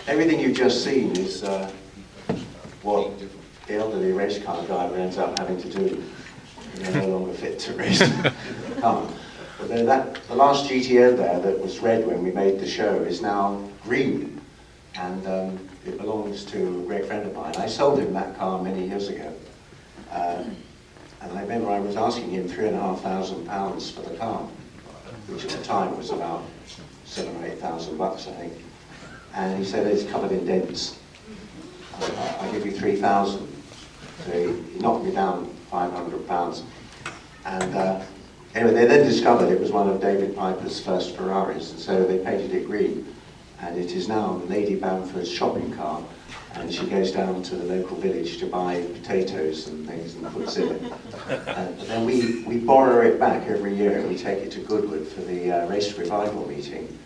Everything you've just seen is what the elderly race car driver ends up having to do. They're no longer fit to race car. But then the last GTO there that was red when we made the show is now green. And it belongs to a great friend of mine. I sold him that car many years ago. And I remember I was asking him £3,500 for the car, which at the time was about $7,000 or $8,000, I think. And he said, it's covered in dents. I'll give you 3,000. So he knocked me down £500. And anyway, they then discovered it was one of David Piper's first Ferraris, and so they painted it green. And it is now Lady Bamford's shopping car, and she goes down to the local village to buy potatoes and things and puts in it. But then we borrow it back every year, and we take it to Goodwood for the race revival meeting.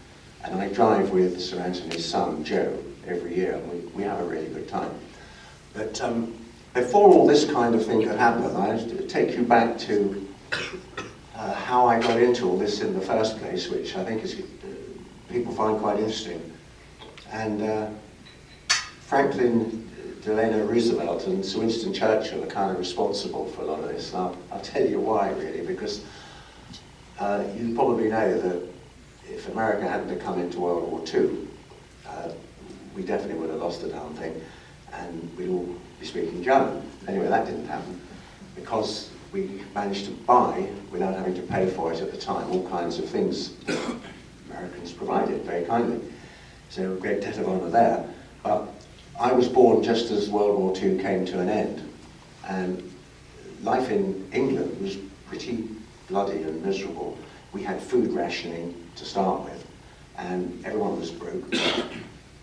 And I drive with Sir Anthony's son, Joe, every year, and we have a really good time. But before all this kind of thing could happen, I'd take you back to how I got into all this in the first place, which I think is people find quite interesting. And Franklin Delano Roosevelt and Sir Winston Churchill are kind of responsible for a lot of this. And I'll tell you why, really, because you probably know that if America hadn't come into World War II, we definitely would have lost the damn thing, and we'd all be speaking German. Anyway, that didn't happen, because we managed to buy, without having to pay for it at the time, all kinds of things that Americans provided very kindly. So a great debt of honour there. But I was born just as World War II came to an end, and life in England was pretty bloody and miserable. We had food rationing to start with, and everyone was broke.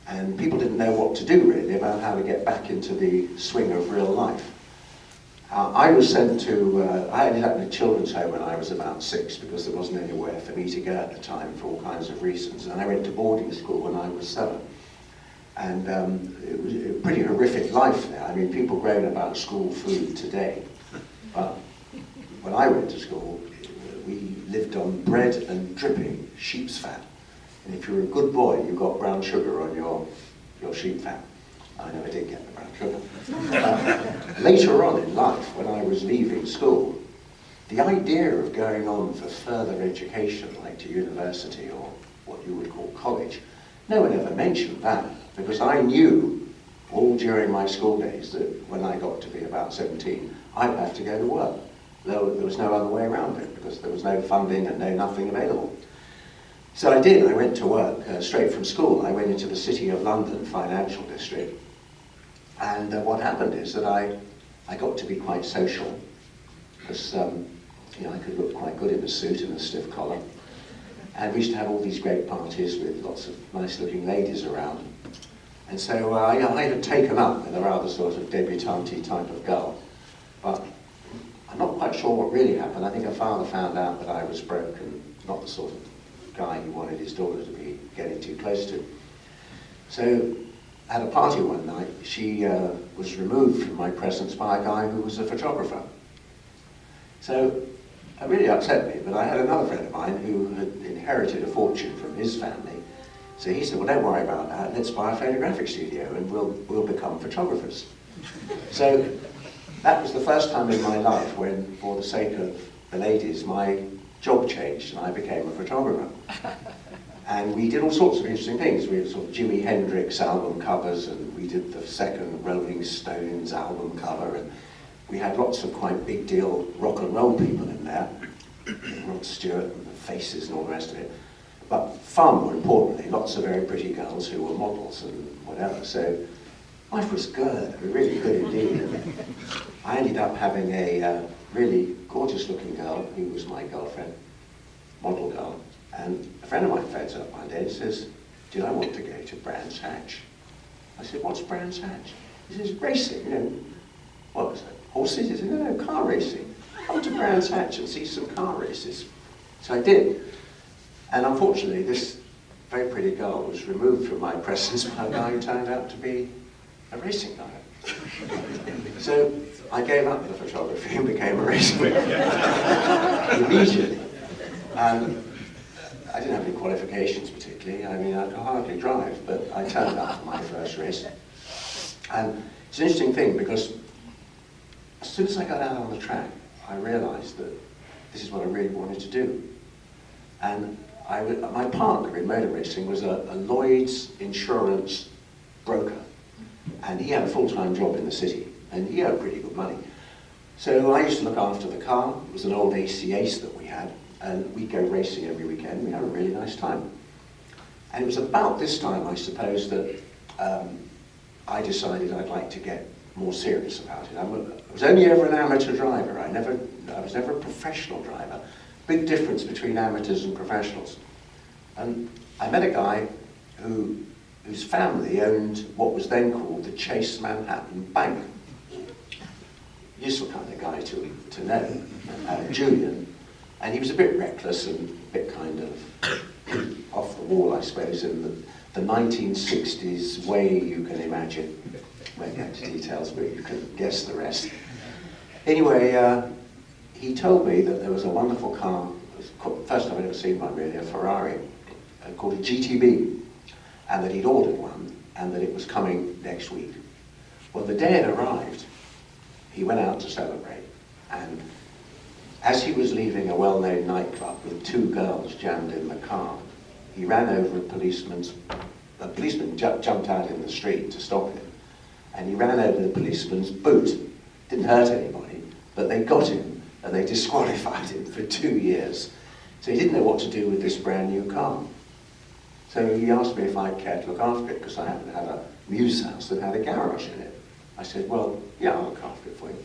And people didn't know what to do, really, about how to get back into the swing of real life. I was sent to, I ended up in a children's home when I was about 6, because there wasn't anywhere for me to go at the time for all kinds of reasons. And I went to boarding school when I was 7. And it was a pretty horrific life there. I mean, people groan about school food today. But when I went to school, we lived on bread and dripping sheep's fat. And if you were a good boy, you got brown sugar on your sheep fat. I never did get the brown sugar. Later on in life, when I was leaving school, the idea of going on for further education, like to university or what you would call college, no one ever mentioned that, because I knew all during my school days that when I got to be about 17, I'd have to go to work. There was no other way around it, because there was no funding and no nothing available. So I did. I went to work straight from school. I went into the City of London financial district. And what happened is that I got to be quite social, because you know, I could look quite good in a suit and a stiff collar. And we used to have all these great parties with lots of nice-looking ladies around. And so I had taken up with a rather sort of debutante type of girl. But I'm not quite sure what really happened. I think her father found out that I was broke and not the sort of guy he wanted his daughter to be getting too close to. So at a party one night, she was removed from my presence by a guy who was a photographer. So it really upset me, but I had another friend of mine who had inherited a fortune from his family. So he said, well, don't worry about that, let's buy a photographic studio and we'll become photographers. So that was the first time in my life when, for the sake of the ladies, my job changed and I became a photographer. And we did all sorts of interesting things. We had sort of Jimi Hendrix album covers, and we did the second Rolling Stones album cover, and we had lots of quite big deal rock and roll people in there, Rod Stewart and the Faces and all the rest of it. But far more importantly, lots of very pretty girls who were models and whatever. So life was good, really good indeed. And I ended up having a really gorgeous looking girl who was my girlfriend, model girl. And a friend of mine phones up one day and says, did I want to go to Brands Hatch? I said, what's Brands Hatch? He says, racing, you know. What was it? Horses? He said, no, car racing. Come to Brands Hatch and see some car races. So I did. And unfortunately, this very pretty girl was removed from my presence by a guy who turned out to be a racing guy. So I gave up the photography and became a racing guy. Immediately. I didn't have any qualifications particularly. I mean, I could hardly drive, but I turned up for my first race. And it's an interesting thing because as soon as I got out on the track, I realized that this is what I really wanted to do. And my partner in motor racing was a Lloyd's insurance broker. And he had a full-time job in the city, and he earned pretty good money. So I used to look after the car. It was an old AC Ace that we had, and we'd go racing every weekend. We had a really nice time. And it was about this time, I suppose, that I decided I'd like to get more serious about it. I was only ever an amateur driver. I was never a professional driver. Big difference between amateurs and professionals. And I met a guy whose family owned what was then called the Chase Manhattan Bank. Useful kind of guy to know, Julian. And he was a bit reckless and a bit kind of off the wall, I suppose, in the 1960s way you can imagine. Won't go into details, but you can guess the rest. Anyway, he told me that there was a wonderful car, first time I'd ever seen one really, a Ferrari, called a GTB, and that he'd ordered one, and that it was coming next week. Well, the day it arrived, he went out to celebrate, and as he was leaving a well-known nightclub with two girls jammed in the car, he ran over a policeman jumped out in the street to stop him, and he ran over the policeman's boot. Didn't hurt anybody, but they got him, and they disqualified him for 2 years. So he didn't know what to do with this brand new car. So he asked me if I'd care to look after it, because I happened to have a muse house that had a garage in it. I said, well, yeah, I'll look after it for you.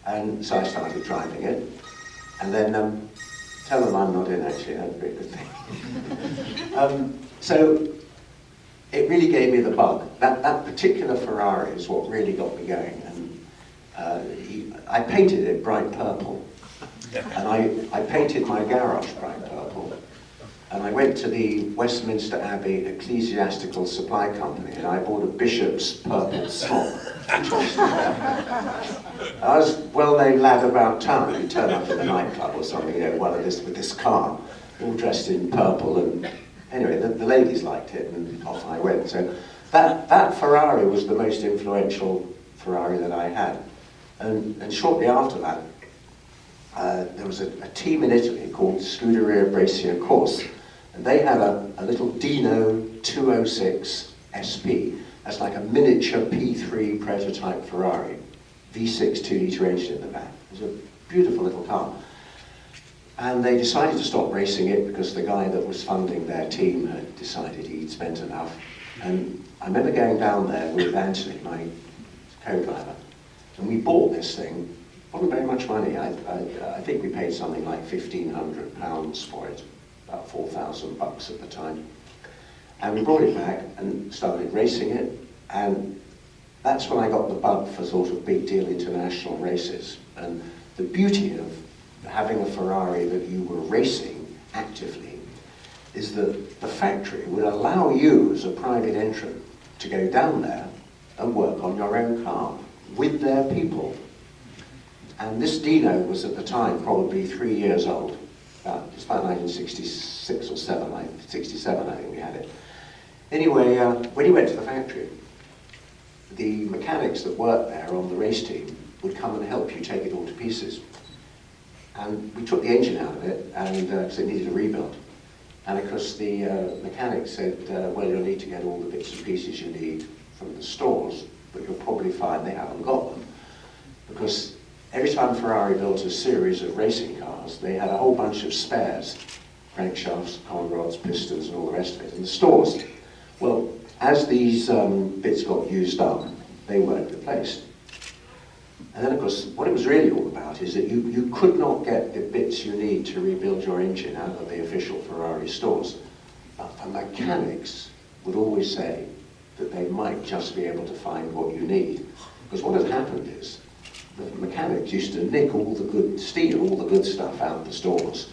And so I started driving it, and then, tell them I'm not in actually, that'd be a good thing. So it really gave me the bug. That particular Ferrari is what really got me going. And I painted it bright purple. And I painted my garage bright purple. And I went to the Westminster Abbey Ecclesiastical Supply Company and I bought a bishop's purple smock. I was a well-known lad about town. You turn up in a nightclub or something, you know, one of this with this car, all dressed in purple. And anyway, the ladies liked it, and off I went. So that Ferrari was the most influential Ferrari that I had. And shortly after that, there was a team in Italy called Scuderia Brescia Corse, and they had a little Dino 206 SP. That's like a miniature P3 prototype Ferrari, V6 2-litre engine in the back. It was a beautiful little car. And they decided to stop racing it because the guy that was funding their team had decided he'd spent enough. And I remember going down there with Anthony, my co-driver, and we bought this thing. Wasn't very much money. I think we paid something like £1,500 for it, about $4,000 at the time. And we brought it back and started racing it, and that's when I got the bug for sort of big deal international races. And the beauty of having a Ferrari that you were racing actively is that the factory would allow you as a private entrant to go down there and work on your own car with their people. And this Dino was at the time probably 3 years old. It's about 1966 or 67 I think we had it. Anyway, when you went to the factory, the mechanics that worked there on the race team would come and help you take it all to pieces. And we took the engine out of it, and because it needed a rebuild. And of course the mechanic said, well, you'll need to get all the bits and pieces you need from the stores, but you'll probably find they haven't got them. Because every time Ferrari built a series of racing cars, they had a whole bunch of spares, crankshafts, coil rods, pistons, and all the rest of it in the stores. Well, as these bits got used up, they weren't replaced. And then, of course, what it was really all about is that you could not get the bits you need to rebuild your engine out of the official Ferrari stores. But the mechanics would always say that they might just be able to find what you need. Because what had happened is, the mechanics used to nick all the good, steal all the good stuff out of the stores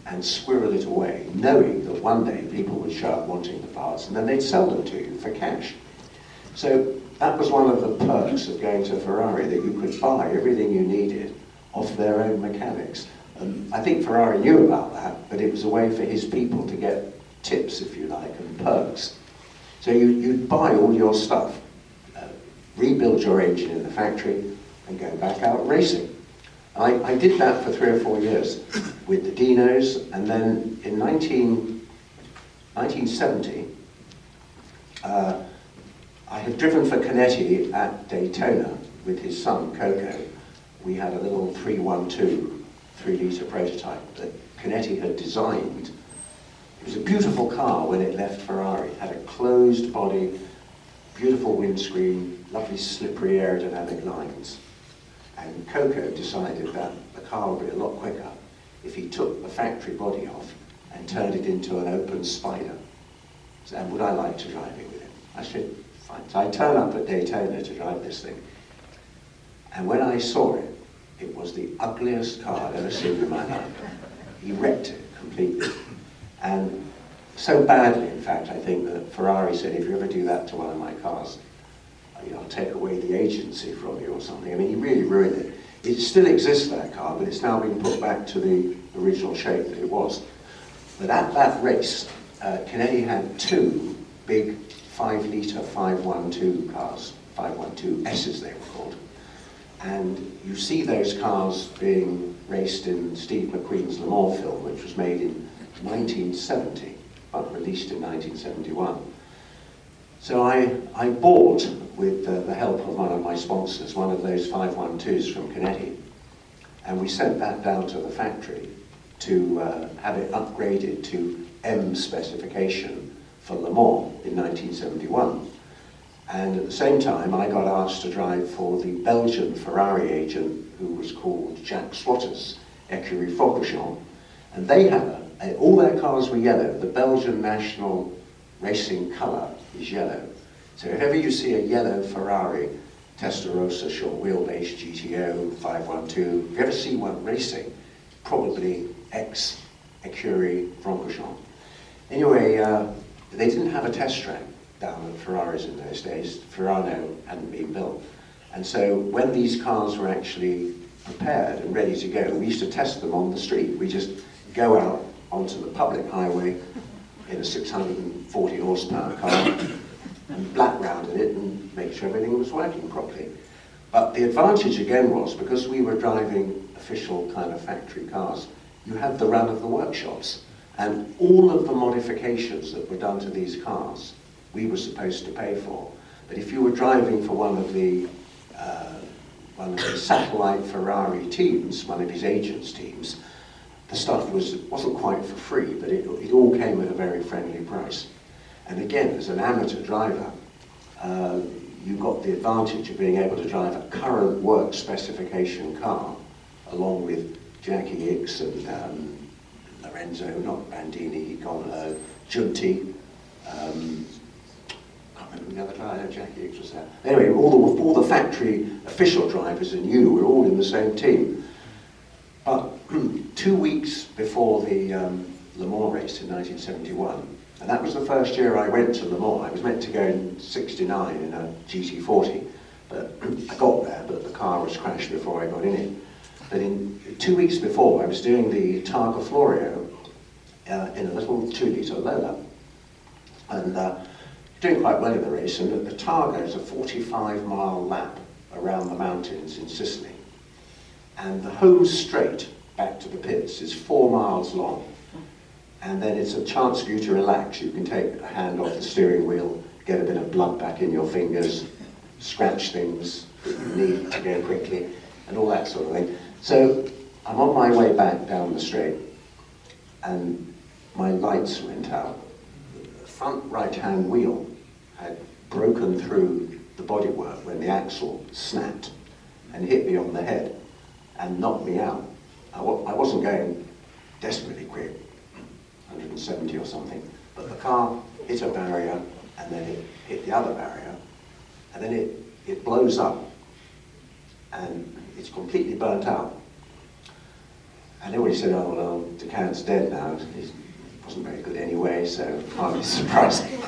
and squirrel it away, knowing that one day people would show up wanting the parts and then they'd sell them to you for cash. So that was one of the perks of going to Ferrari, that you could buy everything you needed off their own mechanics, I think Ferrari knew about that, but it was a way for his people to get tips, if you like, and perks. So you'd buy all your stuff, rebuild your engine in the factory, and go back out racing. I did that for 3 or 4 years with the Dinos, and then in 1970, I had driven for Cadenet at Daytona with his son, Coco. We had a little 312, 3-litre prototype that Cadenet had designed. It was a beautiful car when it left Ferrari. It had a closed body, beautiful windscreen, lovely slippery aerodynamic lines. And Coco decided that the car would be a lot quicker if he took the factory body off and turned it into an open spider. So, and would I like to drive it with him? I said, fine. So I turned up at Daytona to drive this thing. And when I saw it, it was the ugliest car I'd ever seen in my life. He wrecked it completely. And so badly, in fact, I think that Ferrari said, if you ever do that to one of my cars, I'll take away the agency from you or something. I mean, he really ruined it. It still exists, that car, but it's now been put back to the original shape that it was. But at that race, Cadenet had 2 big 5-litre 512 cars, 512S's they were called. And you see those cars being raced in Steve McQueen's Le Mans film, which was made in 1970, but released in 1971. So I bought, with the help of one of my sponsors, one of those 512s from Cadenet, and we sent that down to the factory to have it upgraded to M specification for Le Mans in 1971. And at the same time, I got asked to drive for the Belgian Ferrari agent, who was called Jacques Slaughter's Écurie Francorchamps, and they had all their cars were yellow. The Belgian national racing colour is yellow. So if ever you see a yellow Ferrari Testarossa short wheelbase GTO 512, if you ever see one racing, probably ex-Écurie Francorchamps. Anyway, they didn't have a test track down at Ferraris in those days. Ferrano hadn't been built. And so when these cars were actually prepared and ready to go, we used to test them on the street. We just go out onto the public highway in a 640 horsepower car and black rounded it and make sure everything was working properly. But the advantage again was, because we were driving official kind of factory cars, you had the run of the workshops. And all of the modifications that were done to these cars, we were supposed to pay for. But if you were driving for one of the satellite Ferrari teams, one of his agents' teams, the stuff wasn't quite for free, but it all came at a very friendly price. And again, as an amateur driver, you got the advantage of being able to drive a current work specification car, along with Jackie Hicks and Lorenzo, not Bandini, Giunti, can't remember the other guy, Jackie Hicks was there. Anyway, all the factory official drivers and you were all in the same team. But 2 weeks before the Le Mans race in 1971, and that was the first year I went to Le Mans. I was meant to go in '69 in a GT40, but I got there, but the car was crashed before I got in it. But in 2 weeks before, I was doing the Targa Florio in a little 2-litre Lola, and doing quite well in the race. And the Targa is a 45-mile lap around the mountains in Sicily, and the home straight back to the pits is 4 miles long. And then it's a chance for you to relax. You can take a hand off the steering wheel, get a bit of blood back in your fingers, scratch things that you need to go quickly, and all that sort of thing. So I'm on my way back down the straight, and my lights went out. The front right-hand wheel had broken through the bodywork when the axle snapped and hit me on the head and knocked me out. I wasn't going desperately quick, 170 or something, but the car hit a barrier, and then it hit the other barrier, and then it blows up, and it's completely burnt out. And everybody said, oh, well, Decadenet's dead now. He wasn't very good anyway, so hardly surprising.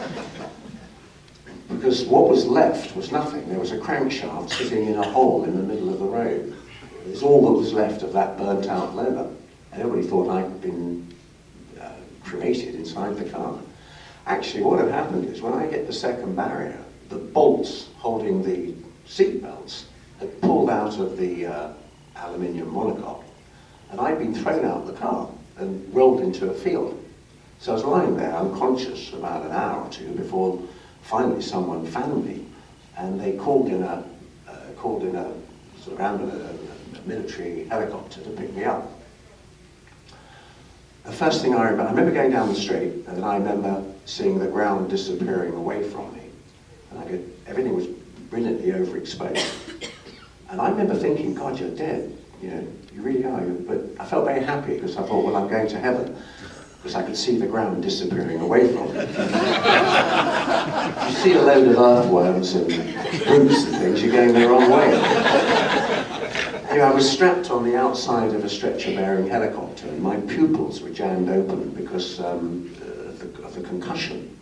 Because what was left was nothing. There was a crankshaft sitting in a hole in the middle of the road. It's all that was left of that burnt out Lola. and everybody thought I'd been cremated inside the car. Actually, what had happened is when I hit the second barrier, the bolts holding the seat belts had pulled out of the aluminium monocoque, and I'd been thrown out of the car and rolled into a field. So I was lying there unconscious for about an hour or two before finally someone found me, and they called in a sort of ambulance, a military helicopter to pick me up. The first thing I remember going down the street, and then I remember seeing the ground disappearing away from me, and everything was brilliantly overexposed. And I remember thinking, God, you're dead. You know, you really are. But I felt very happy because I thought, well, I'm going to heaven, because I could see the ground disappearing away from me. You see a load of earthworms and roots and things, you're going the wrong way. Anyway, I was strapped on the outside of a stretcher-bearing helicopter, and my pupils were jammed open because of the concussion.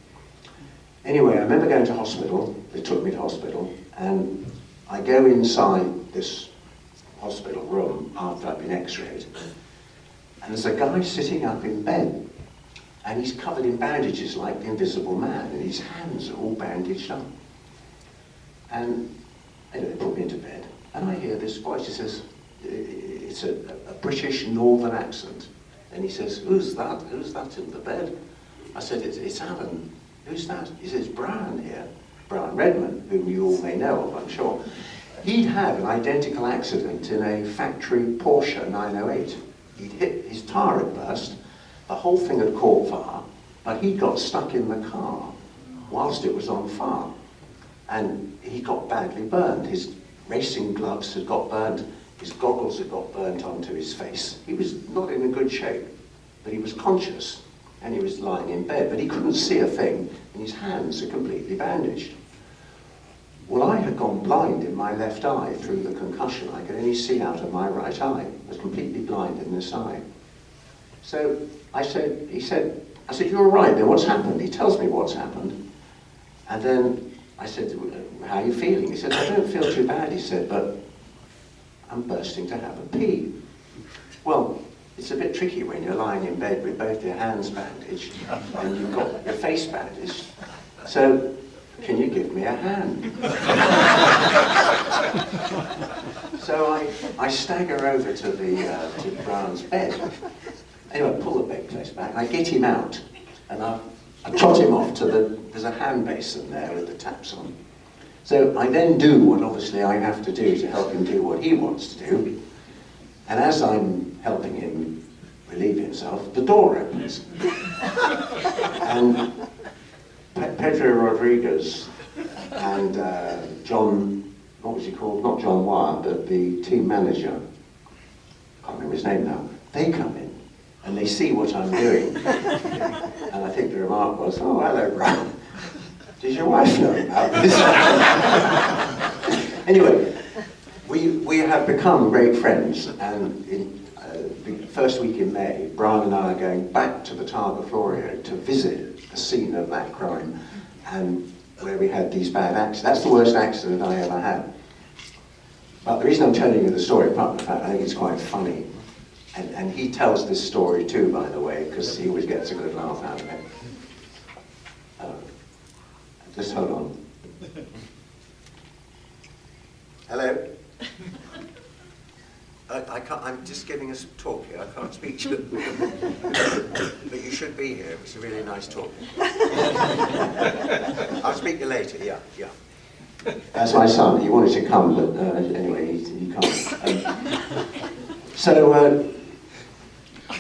Anyway, I remember going to hospital. They took me to hospital, and I go inside this hospital room after I've been x-rayed, and there's a guy sitting up in bed, and he's covered in bandages like the Invisible Man, and his hands are all bandaged up. And anyway, they put me into bed, and I hear this voice. He says, it's a British northern accent, and he says, who's that? Who's that in the bed? I said, it's Alan. Who's that? He says, Brian here. Brian Redman, whom you all may know of, I'm sure. He'd had an identical accident in a factory Porsche 908. He'd hit, his tyre had burst, the whole thing had caught fire, but he got stuck in the car whilst it was on fire. And he got badly burned. His racing gloves had got burned, his goggles had got burnt onto his face. He was not in a good shape, but he was conscious, and he was lying in bed, but he couldn't see a thing, and his hands are completely bandaged. Well, I had gone blind in my left eye through the concussion. I could only see out of my right eye. I was completely blind in this eye. So I said, you're all right then, what's happened? He tells me what's happened. And then I said, how are you feeling? He said, I don't feel too bad, he said, but I'm bursting to have a pee. Well, it's a bit tricky when you're lying in bed with both your hands bandaged and you've got your face bandaged. So, can you give me a hand? So I stagger over to Brown's bed. Anyway, I pull the bedclothes back, I get him out, and I trot him off to there's a hand basin there with the taps on. So I then do what obviously I have to do to help him do what he wants to do. And as I'm helping him relieve himself, the door opens. And Pedro Rodriguez and John, what was he called? Not John Wire, but the team manager, I can't remember his name now, they come in and they see what I'm doing. And I think the remark was, oh, hello, Brian. Does your wife know about this? Anyway, we have become great friends, and in the first week in May, Brian and I are going back to the Targa Florio to visit the scene of that crime, and where we had these bad accidents. That's the worst accident I ever had. But the reason I'm telling you the story, apart from the fact I think it's quite funny, and he tells this story too, by the way, because he always gets a good laugh out of it. Just hold on. Hello? I can't, I'm just giving a talk here, I can't speak to you. But you should be here, it's a really nice talk. I'll speak to you later, yeah. That's my son, he wanted to come, but anyway, he can't. So,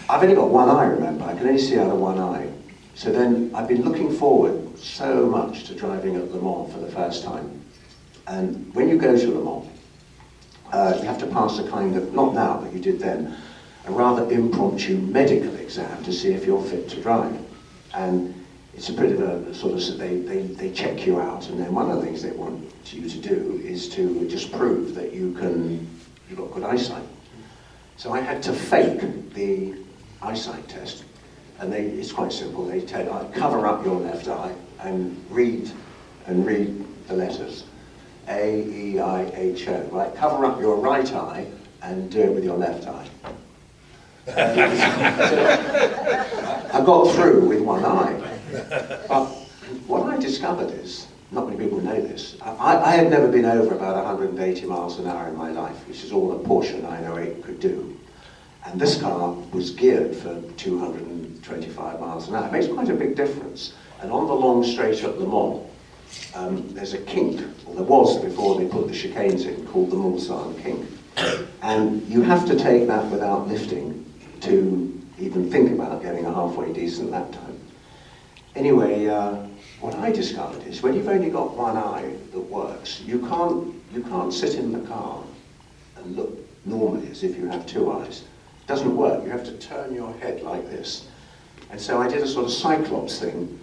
I've only got one eye, remember, I can only see out of one eye. So then, I've been looking forward so much to driving at Le Mans for the first time. And when you go to Le Mans, you have to pass a kind of, not now, but you did then, a rather impromptu medical exam to see if you're fit to drive. And it's a bit of a sort of, they check you out, and then one of the things they want you to do is to just prove that you've got good eyesight. So I had to fake the eyesight test, and it's quite simple. They tell you, cover up your left eye and read the letters. A-E-I-H-O, right? Cover up your right eye and do it with your left eye. I got through with one eye. But what I discovered is, not many people know this, I had never been over about 180 miles an hour in my life, which is all a Porsche 908 could do. And this car was geared for 225 miles an hour. It makes quite a big difference. And on the long straight at Le Mans, there's a kink, or there was before they put the chicanes in, called the Mulsanne kink. And you have to take that without lifting to even think about getting a halfway decent lap time. Anyway, what I discovered is when you've only got one eye that works, you can't sit in the car and look normally as if you have two eyes. It doesn't work. You have to turn your head like this. And so I did a sort of Cyclops thing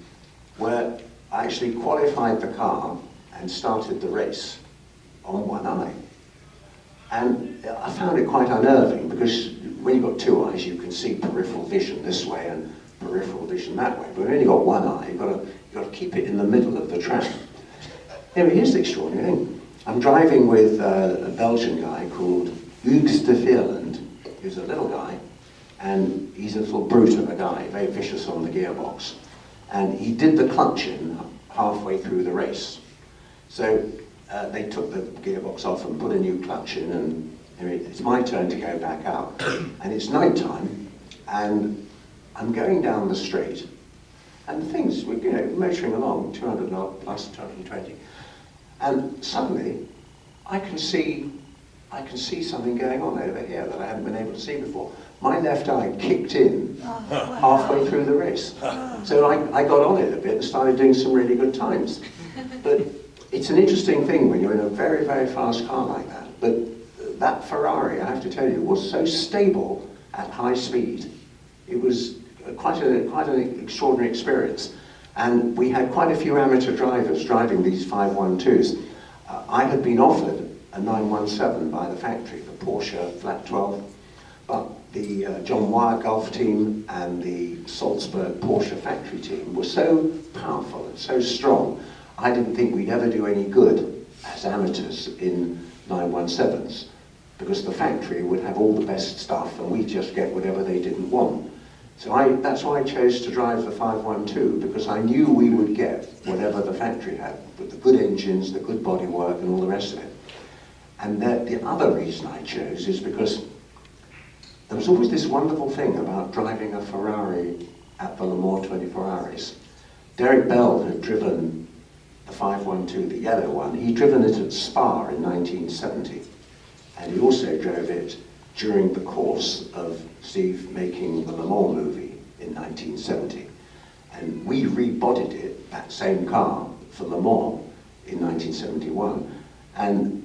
where I actually qualified the car and started the race on one eye. And I found it quite unnerving because when you've got two eyes, you can see peripheral vision this way and peripheral vision that way. But when you've only got one eye, you've got to keep it in the middle of the track. Anyway, here's the extraordinary thing. I'm driving with a Belgian guy called Hugues de Veerland, who's a little guy, and he's a little brute of a guy, very vicious on the gearbox. And he did the clutch in halfway through the race. So they took the gearbox off and put a new clutch in, and it's my turn to go back out. And it's night time, and I'm going down the straight, and things were, motoring along, 200 knots plus 220, and suddenly I can see something going on over here that I hadn't been able to see before. My left eye kicked in halfway through the race. So I got on it a bit and started doing some really good times. But it's an interesting thing when you're in a very, very fast car like that. But that Ferrari, I have to tell you, was so stable at high speed. It was quite an extraordinary experience. And we had quite a few amateur drivers driving these 512s. I had been offered a 917 by the factory, the Porsche Flat 12, but the John Wyer Golf team and the Salzburg Porsche factory team were so powerful and so strong, I didn't think we'd ever do any good as amateurs in 917s, because the factory would have all the best stuff and we'd just get whatever they didn't want. So that's why I chose to drive the 512, because I knew we would get whatever the factory had, with the good engines, the good bodywork and all the rest of it. And the other reason I chose is because there was always this wonderful thing about driving a Ferrari at the Le Mans 24 Hours. Derek Bell had driven the 512, the yellow one. He'd driven it at Spa in 1970. And he also drove it during the course of Steve making the Le Mans movie in 1970. And we rebodied it, that same car, for Le Mans in 1971. And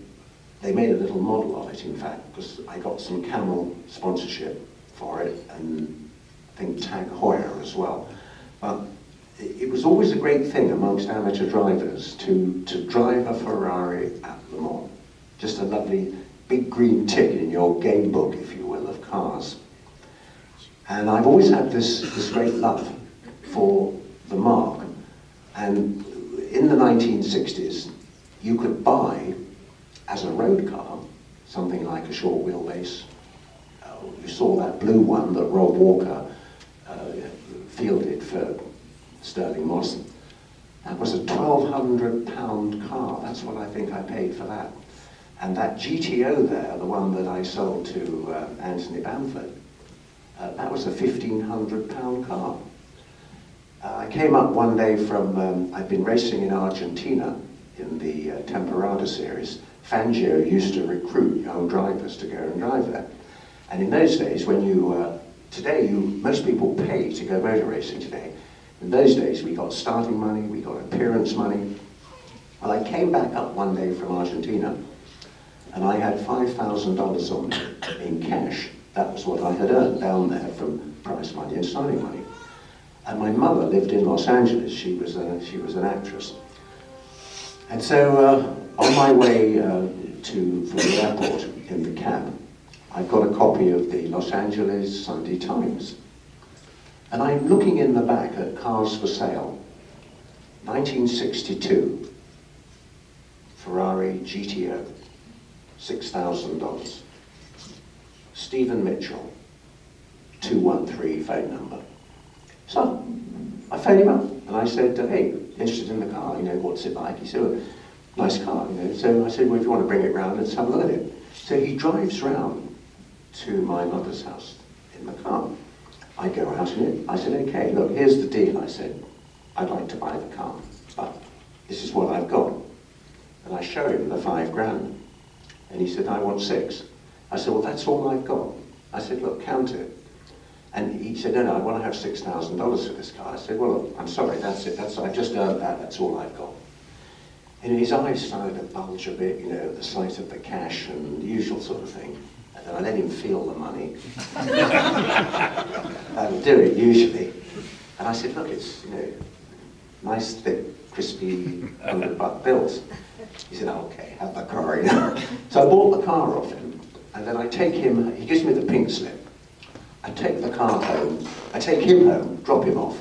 they made a little model of it, in fact, because I got some Camel sponsorship for it, and I think Tag Heuer as well. But it was always a great thing amongst amateur drivers to drive a Ferrari at Le Mans. Just a lovely big green tick in your game book, if you will, of cars. And I've always had this great love for the marque. And in the 1960s, you could buy, as a road car, something like a short wheelbase. You saw that blue one that Rob Walker fielded for Sterling Moss. That was a £1,200 car. That's what I think I paid for that. And that GTO there, the one that I sold to Anthony Bamford, that was a £1,500 car. I came up one day from, I'd been racing in Argentina in the Temporada series. Fangio used to recruit young drivers to go and drive there. And in those days, when most people pay to go motor racing today. In those days, we got starting money, we got appearance money. Well, I came back up one day from Argentina, and I had $5,000 on me in cash. That was what I had earned down there from prize money and starting money. And my mother lived in Los Angeles. She was an actress. And so on my way from the airport in the cab, I got a copy of the Los Angeles Sunday Times. And I'm looking in the back at cars for sale. 1962, Ferrari GTO, $6,000. Stephen Mitchell, 213 phone number. So I phoned him up and I said, hey, interested in the car, you know, what's it like? He said, well, nice car, you know. So I said, well, if you want to bring it round, let's have a look at it. So he drives round to my mother's house in the car. I go out in it. I said, okay, look, here's the deal. I said, I'd like to buy the car, but this is what I've got. And I show him the £5,000. And he said, I want 6. I said, well, that's all I've got. I said, look, count it. And he said, no, I want to have $6,000 for this car. I said, well, look, I'm sorry, that's it. I've just earned that, that's all I've got. And his eyes started to bulge a bit, you know, at the sight of the cash and the usual sort of thing. And then I let him feel the money. That'll do it, usually. And I said, look, it's, you know, nice, thick, crispy, $100 bills. He said, oh, okay, have the car, you know. So I bought the car off him, and then I take him, he gives me the pink slip. I take the car home, I take him home, drop him off,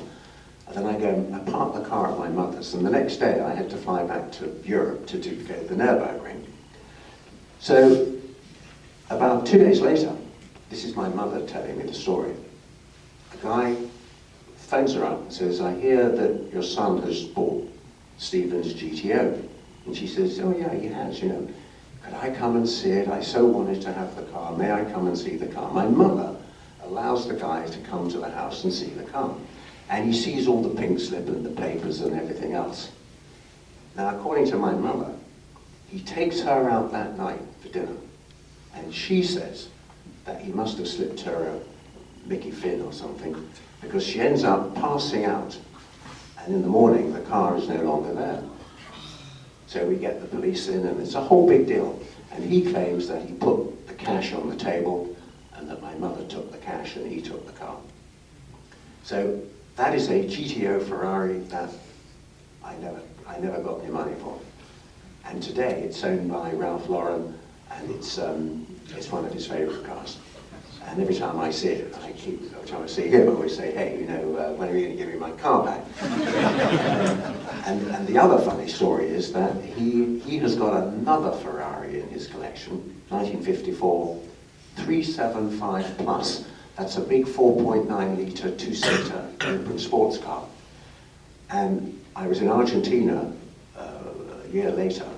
and then I go and park the car at my mother's, and the next day I had to fly back to Europe to go to the Nürburgring. So about 2 days later, this is my mother telling me the story. A guy phones her up and says, I hear that your son has bought Stephen's GTO. And she says, oh yeah, he has, you know. Could I come and see it? I so wanted to have the car. May I come and see the car? My mother allows the guy to come to the house and see the car. And he sees all the pink slip and the papers and everything else. Now, according to my mother, he takes her out that night for dinner. And she says that he must have slipped her a Mickey Finn or something, because she ends up passing out. And in the morning, the car is no longer there. So we get the police in, and it's a whole big deal. And he claims that he put the cash on the table, and that my mother took the cash and he took the car. So that is a GTO Ferrari that I never got any money for. And today it's owned by Ralph Lauren, and it's one of his favorite cars. And every time I see it, every time I see him, I always say, hey, you know, when are you going to give me my car back? and the other funny story is that he has got another Ferrari in his collection, 1954 375 Plus. That's a big 4.9 litre two-seater open sports car. And I was in Argentina a year later,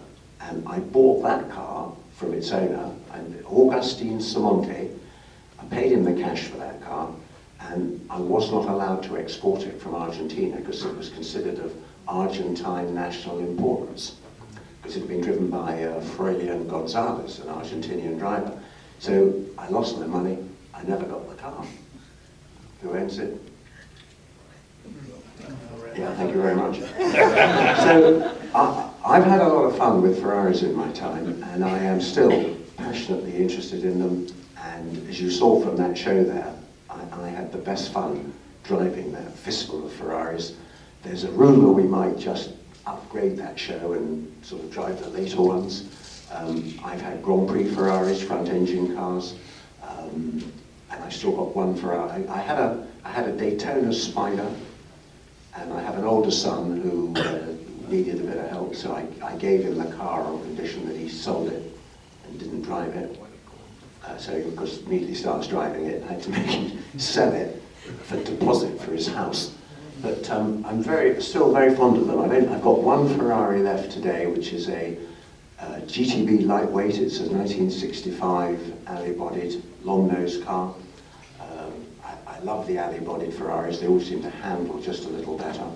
and I bought that car from its owner, Augustin Samonte. I paid him the cash for that car, and I was not allowed to export it from Argentina because it was considered of Argentine national importance, because it had been driven by Frelian Gonzalez, an Argentinian driver. So I lost my money, I never got the car. Who owns it? Yeah, thank you very much. So I've had a lot of fun with Ferraris in my time, and I am still passionately interested in them. And as you saw from that show there, I had the best fun driving that fistful of Ferraris. There's a rumour we might just upgrade that show and sort of drive the later ones. I've had Grand Prix Ferraris, front engine cars, and I still got one Ferrari. I had a Daytona Spider, and I have an older son who needed a bit of help, so I gave him the car on condition that he sold it and didn't drive it. So he, of course, immediately starts driving it. I had to make him sell it for deposit for his house. But I'm still very fond of them. I've got one Ferrari left today, which is a GTB lightweight. It's a 1965 alley-bodied, long-nosed car. I love the alley-bodied Ferraris. They always seem to handle just a little better.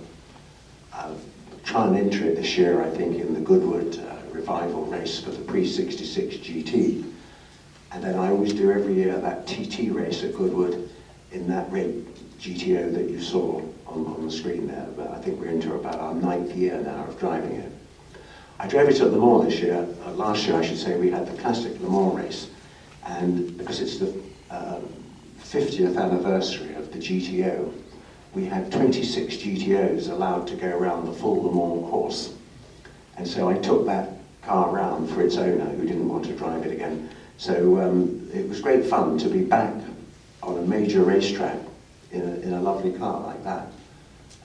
I'll try and enter it this year, I think, in the Goodwood revival race for the pre-66 GT. And then I always do every year that TT race at Goodwood in that red GTO that you saw on the screen there. But I think we're into about our 9th year now of driving it. I drove it at Le Mans this year. Last year, I should say, we had the classic Le Mans race. And because it's the 50th anniversary of the GTO, we had 26 GTOs allowed to go around the full Le Mans course. And so I took that car round for its owner, who didn't want to drive it again. So it was great fun to be back on a major racetrack in a lovely car like that.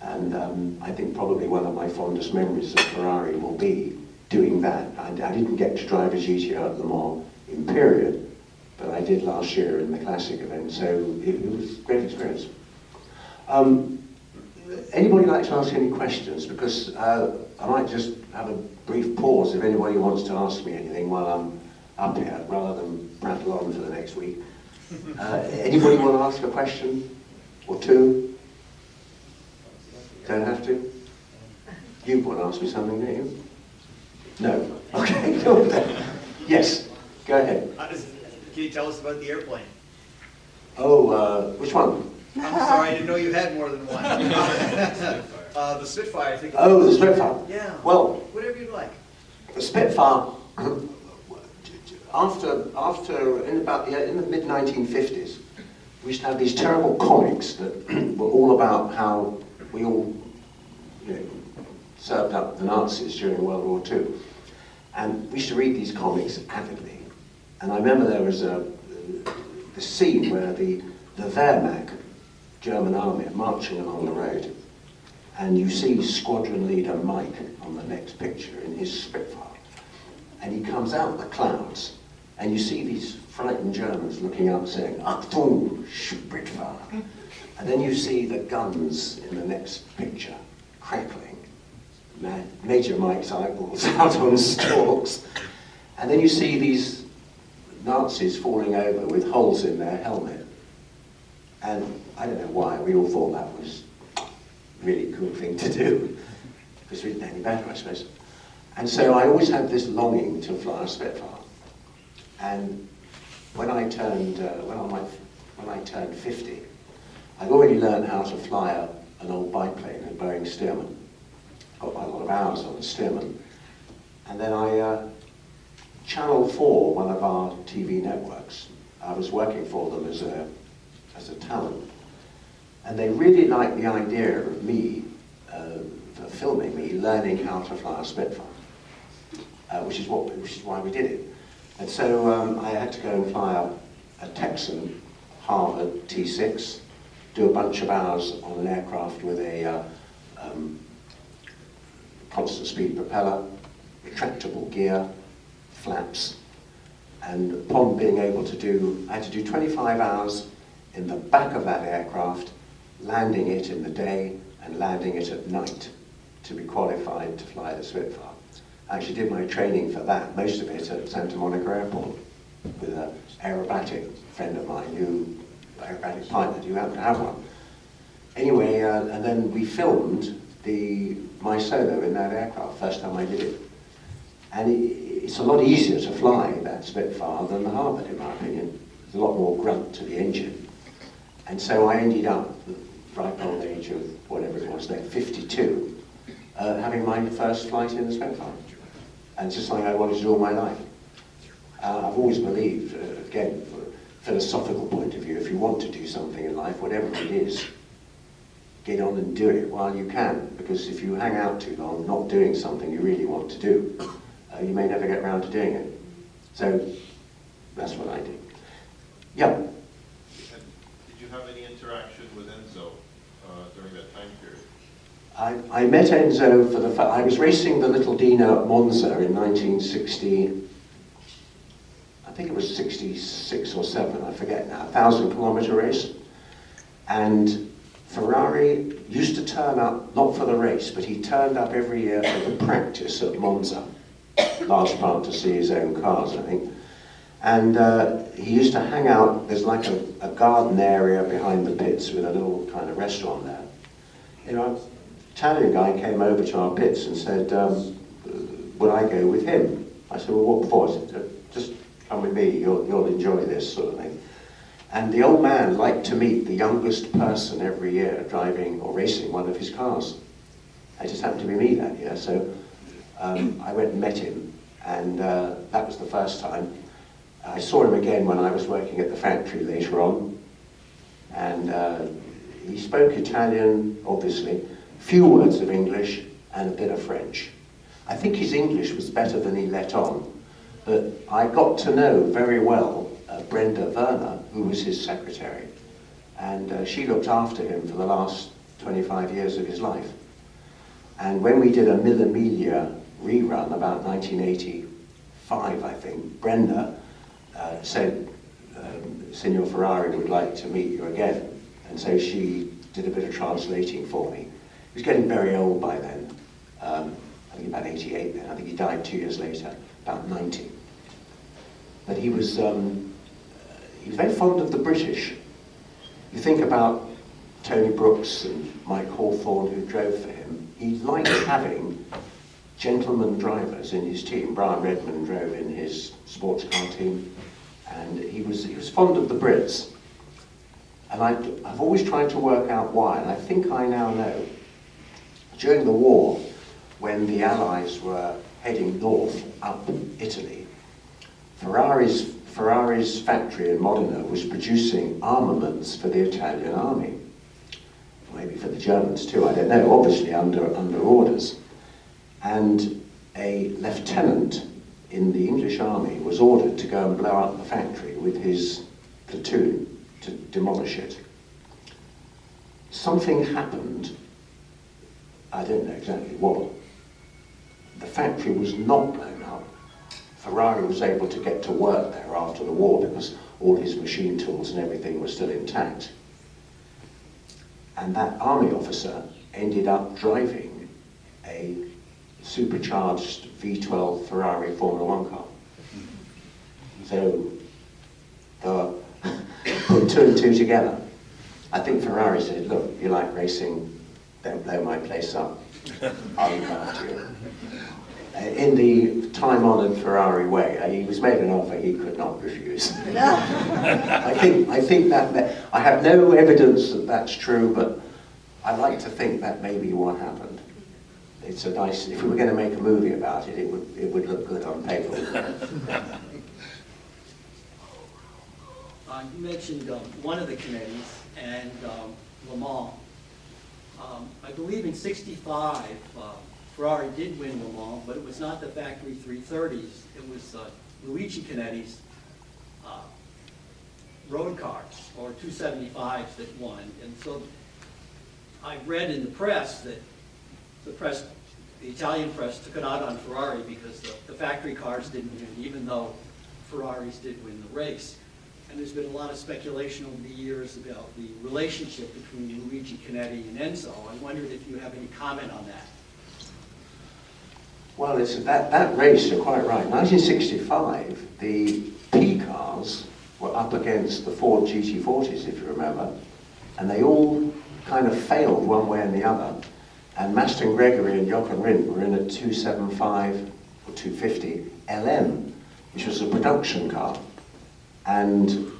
And I think probably one of my fondest memories of Ferrari will be doing that. I didn't get to drive a GTO at Le Mans in period, but I did last year in the Classic event, so it was a great experience. Anybody like to ask any questions? Because I might just have a brief pause if anybody wants to ask me anything while I'm up here, rather than prattle on for the next week. Anybody want to ask a question or two? Don't have to? You want to ask me something, don't you? No. Okay, cool. Yes, go ahead. Can you tell us about the airplane? Oh, which one? I'm sorry, I didn't know you had more than one. The Spitfire, I think. Oh, the Spitfire. Yeah. Well, whatever you'd like. the Spitfire, in the mid-1950s, we used to have these terrible comics that were all about how we all, served up the Nazis during World War II. And we used to read these comics avidly. And I remember there was the scene where the Wehrmacht, German army, are marching along the road. And you see squadron leader Mike on the next picture in his Spitfire. And he comes out of the clouds, and you see these frightened Germans looking up saying, Achtung, Spitfire. And then you see the guns in the next picture crackling. Major Mike's eyeballs out on stalks. And then you see these Nazis falling over with holes in their helmet. And I don't know why, we all thought that was a really cool thing to do, because we didn't know any better, I suppose. And so I always had this longing to fly a Spitfire. And when I turned 50, I'd already learned how to fly an old biplane, a Boeing Stearman. Got a lot of hours on the Stearman. And then Channel 4, one of our TV networks, I was working for them as a talent. And they really liked the idea of me, for filming me, learning how to fly a Spitfire, which is why we did it. And so I had to go and fly a Texan Harvard T6, do a bunch of hours on an aircraft with a constant speed propeller, retractable gear, flaps, and upon being able to I had to do 25 hours in the back of that aircraft, landing it in the day and landing it at night to be qualified to fly the Spitfire. I actually did my training for that, most of it at Santa Monica Airport, with an aerobatic friend of mine, aerobatic pilot, who happened to have one. Anyway, and then we filmed my solo in that aircraft, first time I did it. And it's a lot easier to fly that Spitfire than the Harvard, in my opinion. There's a lot more grunt to the engine. And so I ended up, at the ripe old age of whatever it was then, 52, having my first flight in the Spitfire. And it's just something I wanted to do all my life. I've always believed, again, from a philosophical point of view, if you want to do something in life, whatever it is, get on and do it while you can. Because if you hang out too long not doing something you really want to do, you may never get around to doing it. So that's what I did. Yeah. And did you have any interaction with Enzo during that time period? I met Enzo for I was racing the Little Dino at Monza in 1960, I think it was 66 or 7, I forget now, 1,000-kilometer race. And Ferrari used to turn up, not for the race, but he turned up every year for the practice at Monza, large part to see his own cars, I think. And he used to hang out, there's like a garden area behind the pits with a little kind of restaurant there. An Italian guy came over to our pits and said, would I go with him? I said, well, what for? He said, just come with me, you'll enjoy this sort of thing. And the old man liked to meet the youngest person every year driving or racing one of his cars. It just happened to be me that year, so I went and met him, and that was the first time. I saw him again when I was working at the factory later on, and he spoke Italian, obviously, few words of English, and a bit of French. I think his English was better than he let on, but I got to know very well Brenda Werner, who was his secretary, and she looked after him for the last 25 years of his life. And when we did a Mille Miglia rerun about 1985, I think, Brenda said, Signor Ferrari would like to meet you again. And so she did a bit of translating for me. He was getting very old by then. I think about 88 then. I think he died 2 years later, about 90. But he was very fond of the British. You think about Tony Brooks and Mike Hawthorne who drove for him. He liked having gentleman drivers in his team. Brian Redmond drove in his sports car team, and he was fond of the Brits. And I've always tried to work out why, and I think I now know. During the war, when the Allies were heading north up Italy, Ferrari's factory in Modena was producing armaments for the Italian army. Maybe for the Germans too, I don't know, obviously under orders. And a lieutenant in the English army was ordered to go and blow up the factory with his platoon to demolish it. Something happened, I don't know exactly what. The factory was not blown up. Ferrari was able to get to work there after the war because all his machine tools and everything were still intact. And that army officer ended up driving a supercharged V12 Ferrari Formula One car. So, put two and two together. I think Ferrari said, look, you like racing, don't blow my place up. I'll look after you. In the time-honoured Ferrari way, he was made an offer he could not refuse. I think that, I have no evidence that that's true, but I like to think that may be what happened. It's a nice, if we were going to make a movie about it, it would look good on paper. You mentioned one of the Canettis and Le Mans. I believe in '65, Ferrari did win Le Mans, but it was not the factory 330s. It was Luigi Canetti's road cars, or 275s that won. And so I read in the press that the Italian press took it out on Ferrari because the factory cars didn't win, even though Ferraris did win the race. And there's been a lot of speculation over the years about the relationship between Luigi Canetti and Enzo. I wondered if you have any comment on that. Well, that race, you're quite right. 1965, the P cars were up against the Ford GT40s, if you remember, and they all kind of failed one way and the other. And Maston Gregory and Jochen Rindt were in a 275 or 250 LM, which was a production car. And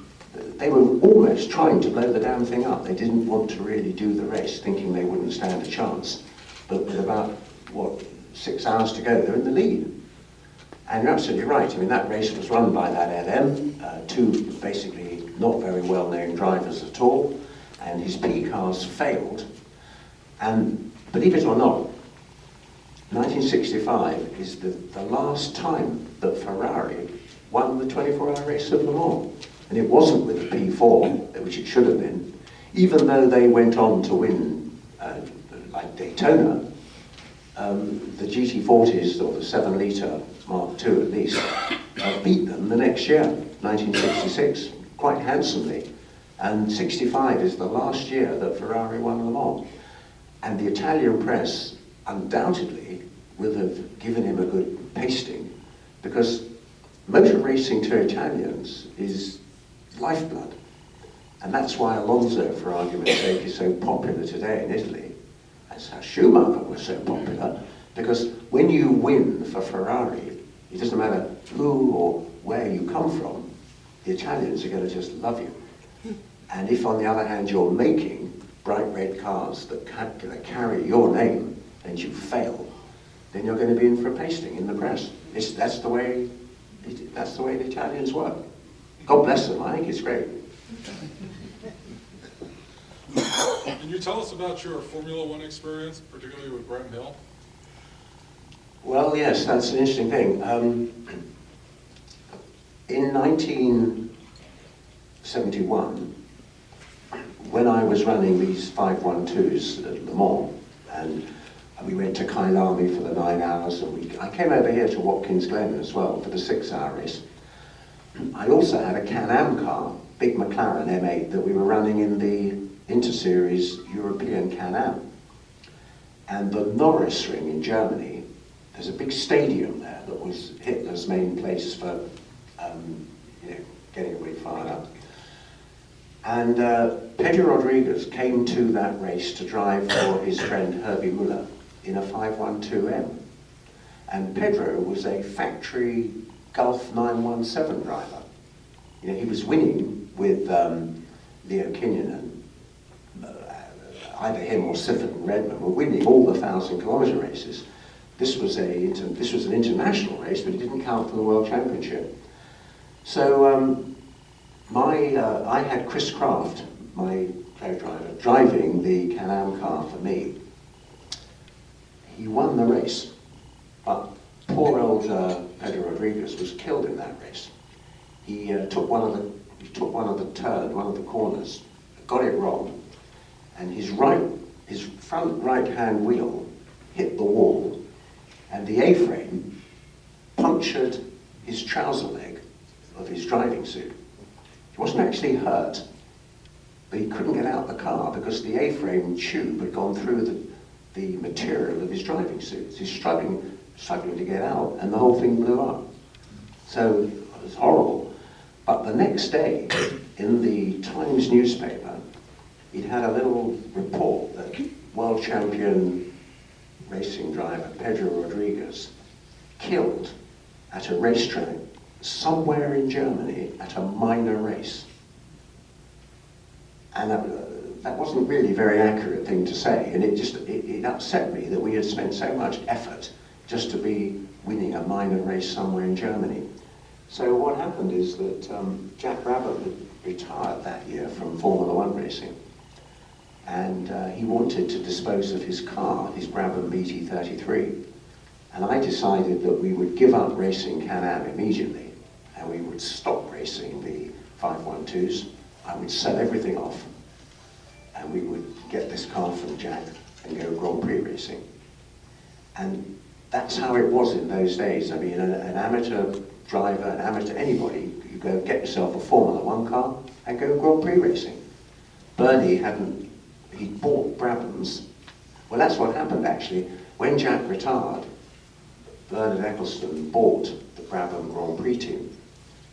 they were almost trying to blow the damn thing up. They didn't want to really do the race, thinking they wouldn't stand a chance. But with about, 6 hours to go, they're in the lead. And you're absolutely right. I mean, that race was run by that LM, two basically not very well-known drivers at all, and his P cars failed. And believe it or not, 1965 is the last time that Ferrari won the 24-hour race of Le Mans. And it wasn't with the P4, which it should have been, even though they went on to win, like Daytona. The GT40s, or the 7-litre Mark II at least, beat them the next year, 1966, quite handsomely. And 65 is the last year that Ferrari won Le Mans. And the Italian press undoubtedly will have given him a good pasting, because motor racing to Italians is lifeblood. And that's why Alonso, for argument's sake, is so popular today in Italy. That's how Schumacher was so popular, because when you win for Ferrari, it doesn't matter who or where you come from, the Italians are going to just love you. And if, on the other hand, you're making bright red cars that carry your name and you fail, then you're going to be in for a pasting in the press. That's the way the Italians work. God bless them, I think it's great. Can you tell us about your Formula One experience, particularly with Brent Hill? Well, yes, that's an interesting thing. In 1971, when I was running these 512s at Le Mans, and we went to Kyalami for the 9 hours, and I came over here to Watkins Glen as well for the 6-hour race. I also had a Can-Am car, big McLaren M8 that we were running in the Inter-Series European Can-Am. And the Norris Ring in Germany, there's a big stadium there that was Hitler's main place for getting everybody fired up. And Pedro Rodriguez came to that race to drive for his friend Herbie Muller in a 512M. And Pedro was a factory Gulf 917 driver. He was winning with Leo Kinyon, and either him or Sifford and Redmond were winning all the 1,000-kilometre races. This was an international race, but it didn't count for the World Championship. So I had Chris Kraft, my co-driver, driving the Can-Am car for me. He won the race, but poor old Pedro Rodriguez was killed in that race. He took one of the corners, got it wrong, and his front right-hand wheel hit the wall, and the A-frame punctured his trouser leg of his driving suit. He wasn't actually hurt, but he couldn't get out of the car because the A-frame tube had gone through the material of his driving suit. So he's struggling to get out, and the whole thing blew up. So it was horrible. But the next day, in the Times newspaper, he'd had a little report that world champion racing driver Pedro Rodriguez killed at a racetrack somewhere in Germany at a minor race. And that wasn't really a very accurate thing to say, and it upset me that we had spent so much effort just to be winning a minor race somewhere in Germany. So what happened is that Jack Brabham had retired that year from Formula One racing, and he wanted to dispose of his car, his Brabham BT33. And I decided that we would give up racing Can-Am immediately, and we would stop racing the 512s. I would sell everything off, and we would get this car from Jack and go Grand Prix racing. And that's how it was in those days. I mean, an amateur driver, an amateur anybody, you go get yourself a Formula One car and go Grand Prix racing. Bernie he bought Brabhams. Well, that's what happened actually. When Jack retired, Bernard Eccleston bought the Brabham Grand Prix team,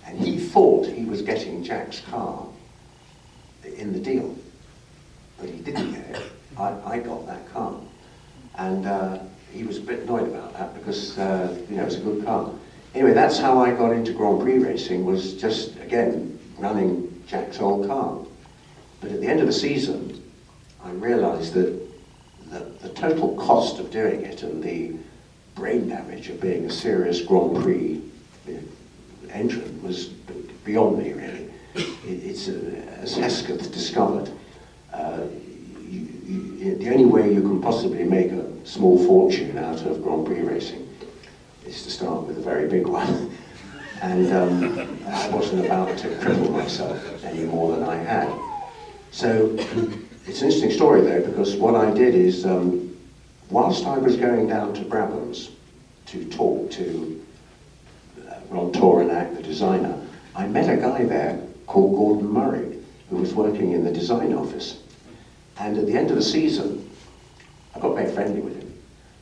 and he thought he was getting Jack's car in the deal, but he didn't get it. I got that car, and he was a bit annoyed about that because it was a good car. Anyway, that's how I got into Grand Prix racing, was just, again, running Jack's old car. But at the end of the season, I realized that the total cost of doing it and the brain damage of being a serious Grand Prix entrant was beyond me, really. It's as Hesketh discovered, the only way you can possibly make a small fortune out of Grand Prix racing is to start with a very big one. And I wasn't about to cripple myself any more than I had. So it's an interesting story though, because what I did is, whilst I was going down to Brabham's to talk to Ron Toranak, the designer, I met a guy there called Gordon Murray, who was working in the design office. And at the end of the season, I got very friendly with him.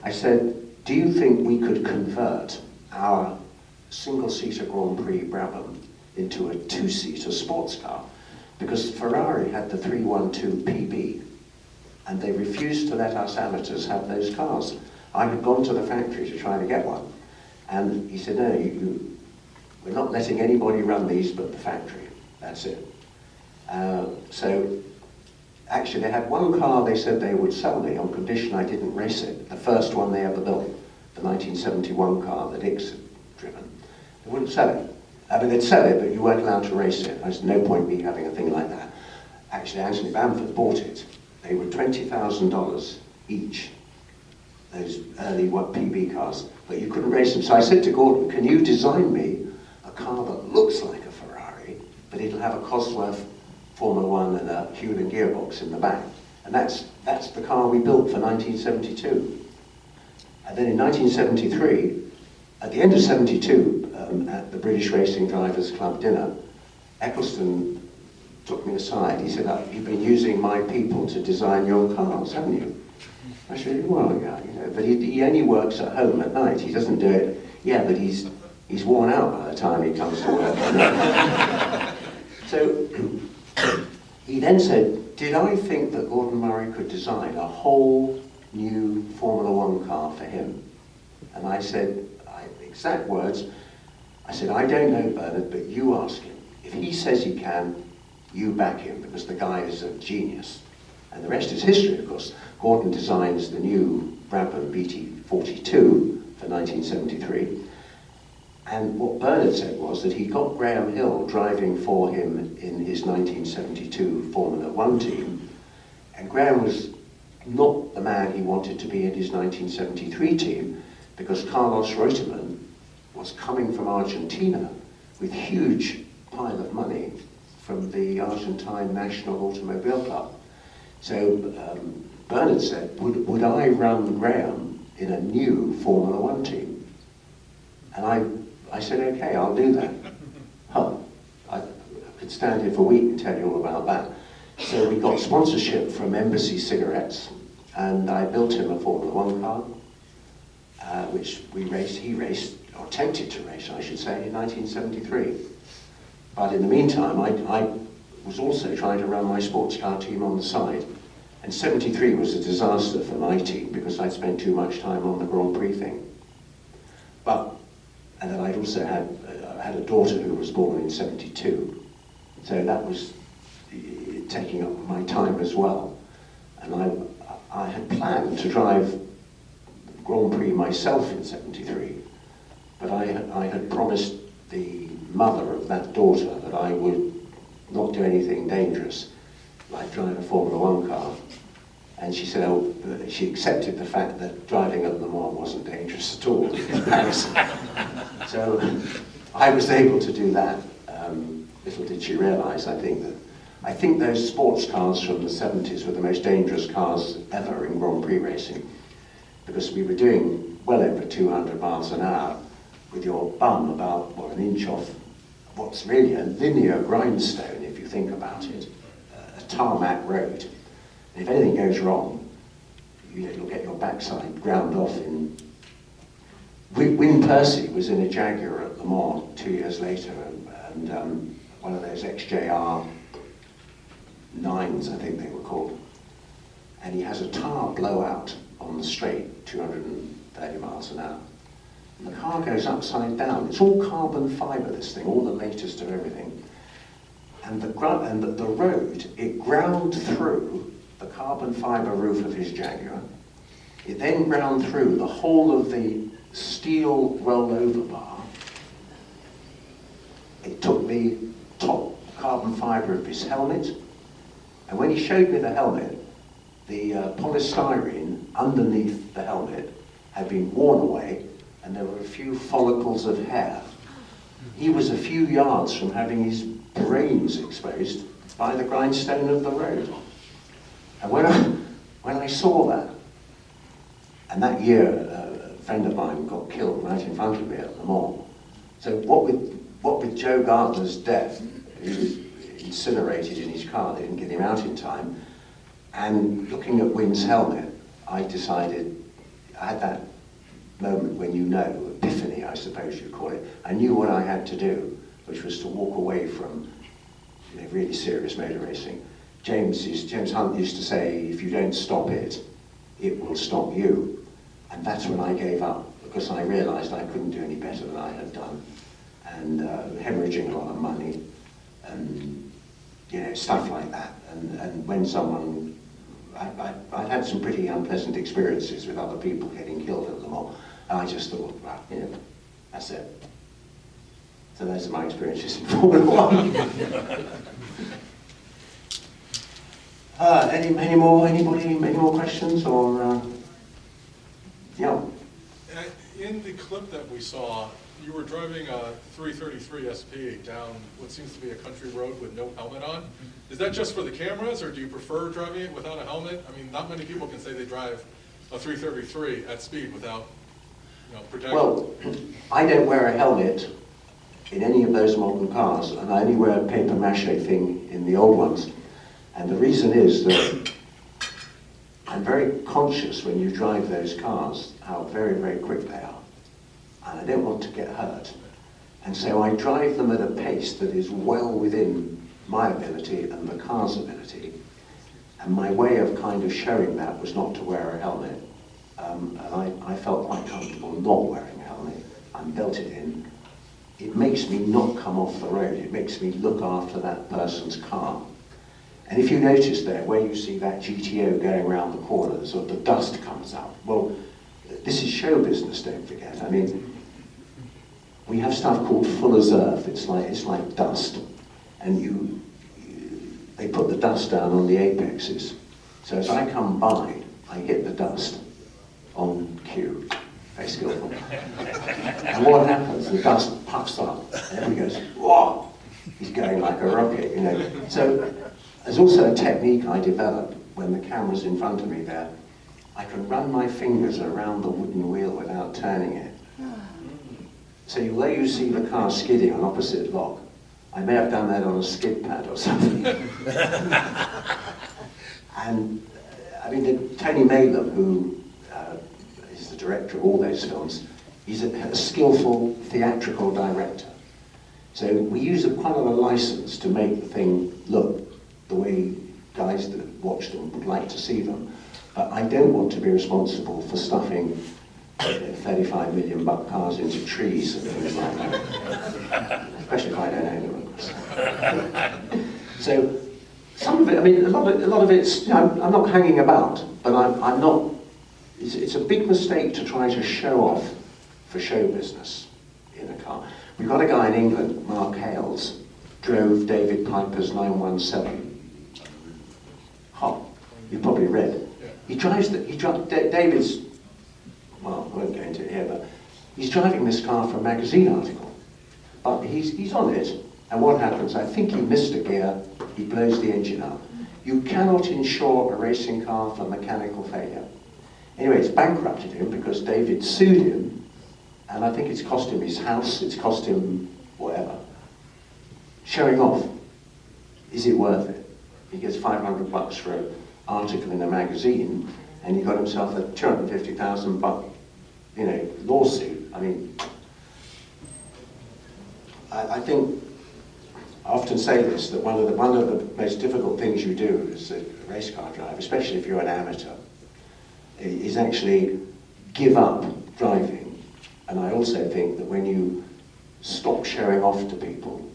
I said, do you think we could convert our single-seater Grand Prix Brabham into a two-seater sports car? Because Ferrari had the 312 PB, and they refused to let us amateurs have those cars. I had gone to the factory to try to get one, and he said, no, we're not letting anybody run these but the factory. That's it. So actually, they had one car they said they would sell me on condition I didn't race it, the first one they ever built, the 1971 car that Ix had driven. They wouldn't sell it. I mean, they'd sell it, but you weren't allowed to race it. There's no point me having a thing like that. Actually, Anthony Bamford bought it. They were $20,000 each, those early PB cars, but you couldn't race them. So I said to Gordon, can you design me a car that looks like a Ferrari, but it'll have a Cosworth Formula One and a Hewlett gearbox in the back? And that's the car we built for 1972. And then in 1973, at the end of 72, at the British Racing Drivers Club dinner, Eccleston took me aside. He said, "You've been using my people to design your cars, haven't you?" I said, "Well, yeah, you know, but he only works at home at night. He doesn't do it." "Yeah, but he's worn out by the time he comes to work." So he then said, "Did I think that Gordon Murray could design a whole new Formula One car for him?" And I said, exact words, I said, "I don't know, Bernard, but you ask him. If he says he can, you back him, because the guy is a genius." And the rest is history, of course. Gordon designs the new Brabham BT42 for 1973. And what Bernard said was that he got Graham Hill driving for him in his 1972 Formula One team. And Graham was not the man he wanted to be in his 1973 team, because Carlos Reutemann was coming from Argentina with huge pile of money from the Argentine National Automobile Club. So Bernard said, would I run Graham in a new Formula One team? And I said, "Okay, I'll do that." I could stand here for a week and tell you all about that. So we got sponsorship from Embassy Cigarettes, and I built him a Formula One car, which he raced, or attempted to race, I should say, in 1973. But in the meantime, I was also trying to run my sports car team on the side. And 73 was a disaster for my team, because I'd spent too much time on the Grand Prix thing. And then I'd also had a daughter who was born in 72. So that was taking up my time as well. And I had planned to drive Grand Prix myself in 73, but I had promised the mother of that daughter that I would not do anything dangerous, like drive a Formula One car. And she said, she accepted the fact that driving at Le Mans wasn't dangerous at all in Paris. So I was able to do that. Little did she realise, I think those sports cars from the 70s were the most dangerous cars ever in Grand Prix racing, because we were doing well over 200 miles an hour with your bum about, an inch off what's really a linear grindstone, if you think about it, a tarmac road. And if anything goes wrong, you'll get your backside ground off in... Win Percy was in a Jaguar at Le Mans 2 years later, and one of those XJR 9s, I think they were called. And he has a tar blowout on the straight, 230 miles an hour. And the car goes upside down. It's all carbon fibre, this thing, all the latest of everything. And the road, it ground through the carbon fibre roof of his Jaguar. It then ground through the whole of the steel rollover bar. It took the top carbon fibre of his helmet. And when he showed me the helmet, the polystyrene underneath the helmet had been worn away, and there were a few follicles of hair. He was a few yards from having his brains exposed by the grindstone of the road. And when I saw that, and that year a friend of mine got killed right in front of me at Le Mans. So what with Joe Gardner's death, he was incinerated in his car, they didn't get him out in time, and looking at Wynn's helmet, I decided, I had that moment when epiphany, I suppose you'd call it. I knew what I had to do, which was to walk away from really serious motor racing. James Hunt used to say, if you don't stop it, it will stop you. And that's when I gave up, because I realised I couldn't do any better than I had done. And hemorrhaging a lot of money, and stuff like that. And when someone, I'd had some pretty unpleasant experiences with other people getting killed at Le Mans, and I just thought, that's it. So those are my experiences in Formula One. Any more questions, or yeah? In the clip that we saw, you were driving a 333 SP down what seems to be a country road with no helmet on. Is that just for the cameras, or do you prefer driving it without a helmet? I mean, not many people can say they drive a 333 at speed without, protection. Well, I don't wear a helmet in any of those modern cars, and I only wear a paper mache thing in the old ones. And the reason is that I'm very conscious when you drive those cars how very, very quick they are. And I don't want to get hurt. And so I drive them at a pace that is well within my ability and the car's ability. And my way of kind of showing that was not to wear a helmet. And I felt quite comfortable not wearing a helmet. I'm belted in. It makes me not come off the road. It makes me look after that person's car. And if you notice there, where you see that GTO going around the corners or the dust comes out, well, this is show business, don't forget. I mean, we have stuff called fuller's earth. It's like dust. And they put the dust down on the apexes. So as I come by, I hit the dust on cue. Very skillful. And what happens? The dust puffs up, and everybody goes, whoa! He's going like a rocket, you know. So there's also a technique I developed when the camera's in front of me there. I can run my fingers around the wooden wheel without turning it. So although you see the car skidding on opposite lock, I may have done that on a skid pad or something. And I mean, Tony Malam, who is the director of all those films, he's a skillful theatrical director. So we use quite a lot of license to make the thing look the way guys that watch them would like to see them. But I don't want to be responsible for stuffing 35 million buck cars into trees and things like that. Especially if I don't own them. So some of it, I mean, a lot of it's, you know, I'm not hanging about, but I'm not, it's a big mistake to try to show off for show business in a car. We've got a guy in England, Mark Hales, drove David Piper's 917. You've probably read. David's, well, I won't go into it here, but he's driving this car for a magazine article. But he's on it, and what happens? I think he missed a gear, he blows the engine up. You cannot insure a racing car for mechanical failure. Anyway, it's bankrupted him because David sued him, and I think it's cost him his house, it's cost him whatever. Showing off, is it worth it? He gets 500 bucks for an article in a magazine, and he got himself a 250,000 buck, you know, lawsuit. I mean, I think I often say this, that one of the most difficult things you do as a race car driver, especially if you're an amateur, is actually give up driving. And I also think that when you stop showing off to people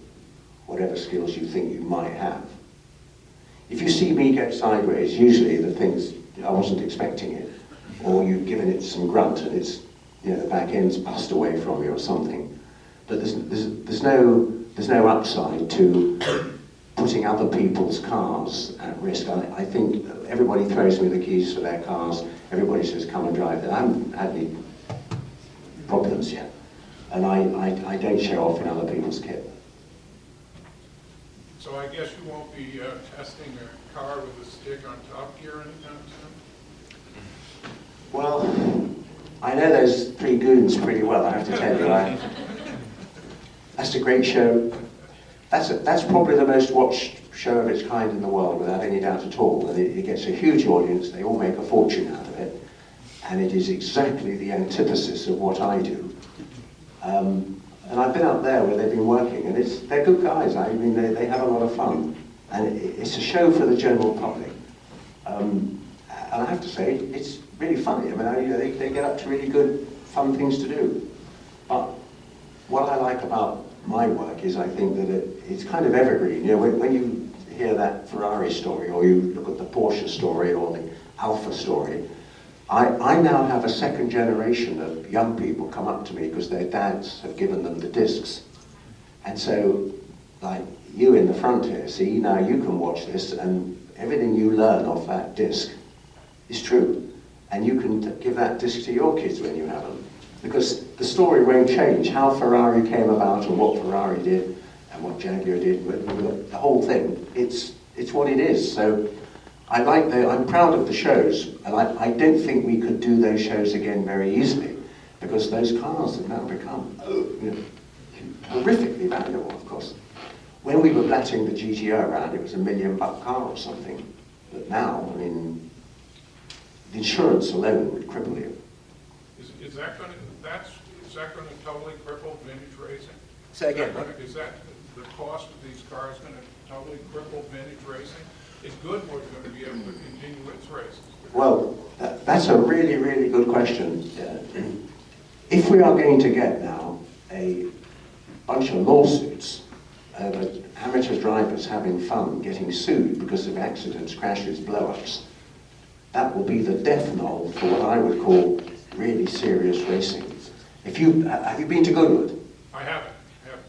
whatever skills you think you might have, if you see me go sideways, usually the thing's, I wasn't expecting it, or you've given it some grunt and it's, you know, the back end's bust away from you or something. But there's no upside to putting other people's cars at risk. I think everybody throws me the keys for their cars. Everybody says, come and drive it. I haven't had any problems yet. And I don't show off in other people's kit. So I guess you won't be testing a car with a stick on Top Gear anytime soon? Well, I know those three goons pretty well, I have to tell you. That's a great show. That's probably the most watched show of its kind in the world, without any doubt at all. And it gets a huge audience, they all make a fortune out of it. And it is exactly the antithesis of what I do. And I've been up there where they've been working, and they're good guys. I mean, they have a lot of fun. And it's a show for the general public. And I have to say, it's really funny. I mean, they get up to really good, fun things to do. But what I like about my work is I think that it's kind of evergreen. You know, when you hear that Ferrari story, or you look at the Porsche story, or the Alfa story, I now have a second generation of young people come up to me because their dads have given them the discs. And so, like you in the front here, see, now you can watch this, and everything you learn off that disc is true. And you can give that disc to your kids when you have them. Because the story won't change. How Ferrari came about, and what Ferrari did, and what Jaguar did, the whole thing, it's what it is. So I'm proud of the shows, and I don't think we could do those shows again very easily, because those cars have now become, you know, horrifically valuable, of course. When we were blatting the GTO around, it was $1 million car or something. But now, I mean, the insurance alone would cripple you. Is that going to totally cripple vintage racing? Say again, Is that the cost of these cars going to totally cripple vintage racing? Is Goodwood going to be able to continue its races? Well, that's a really, really good question. If we are going to get now a bunch of lawsuits over amateur drivers having fun getting sued because of accidents, crashes, blow-ups, that will be the death knell for what I would call really serious racing. Have you been to Goodwood? I haven't.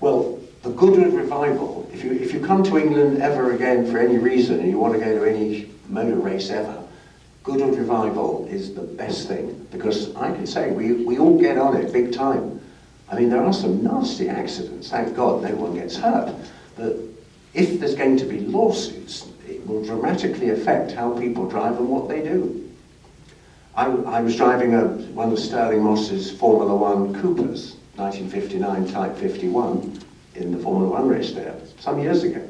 Well, the Goodwood revival, if you come to England ever again for any reason and you want to go to any motor race ever, Goodwood revival is the best thing, because I can say we all get on it big time. I mean, there are some nasty accidents, thank God no one gets hurt, but if there's going to be lawsuits, it will dramatically affect how people drive and what they do. I was driving one of Sterling Moss's Formula One Coopers, 1959 Type 51, in the Formula One race there, some years ago.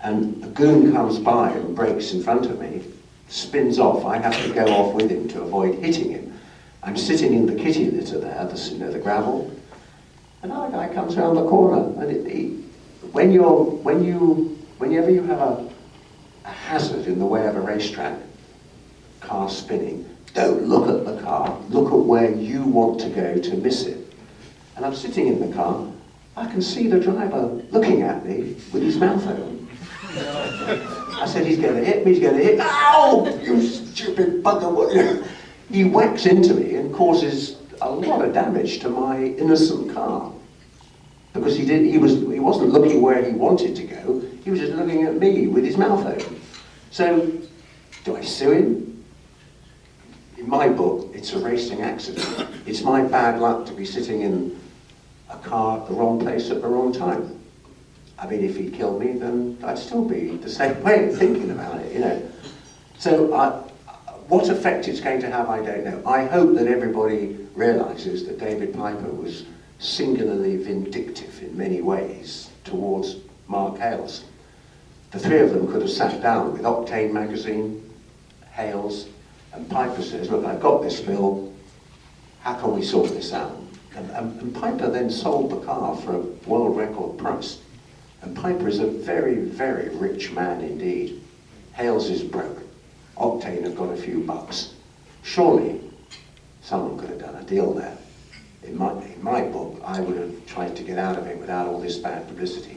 And a goon comes by and brakes in front of me, spins off. I have to go off with him to avoid hitting him. I'm sitting in the kitty litter there, the gravel, and our guy comes around the corner. And whenever you have a hazard in the way of a racetrack, car spinning, don't look at the car, look at where you want to go to miss it. And I'm sitting in the car, I can see the driver looking at me with his mouth open. I said, he's going to hit me, he's going to hit me. Ow! You stupid bugger, what you... He whacks into me and causes a lot of damage to my innocent car. Because he wasn't looking where he wanted to go, he was just looking at me with his mouth open. So, do I sue him? In my book, it's a racing accident. It's my bad luck to be sitting in a car at the wrong place at the wrong time. I mean, if he'd killed me, then I'd still be the same way thinking about it, you know. So what effect it's going to have, I don't know. I hope that everybody realizes that David Piper was singularly vindictive in many ways towards Mark Hales. The three of them could have sat down with Octane magazine, Hales, and Piper says, look, I've got this bill, how can we sort this out? And Piper then sold the car for a world record price. And Piper is a very, very rich man indeed. Hales is broke. Octane have got a few bucks. Surely someone could have done a deal there. In my book, I would have tried to get out of it without all this bad publicity.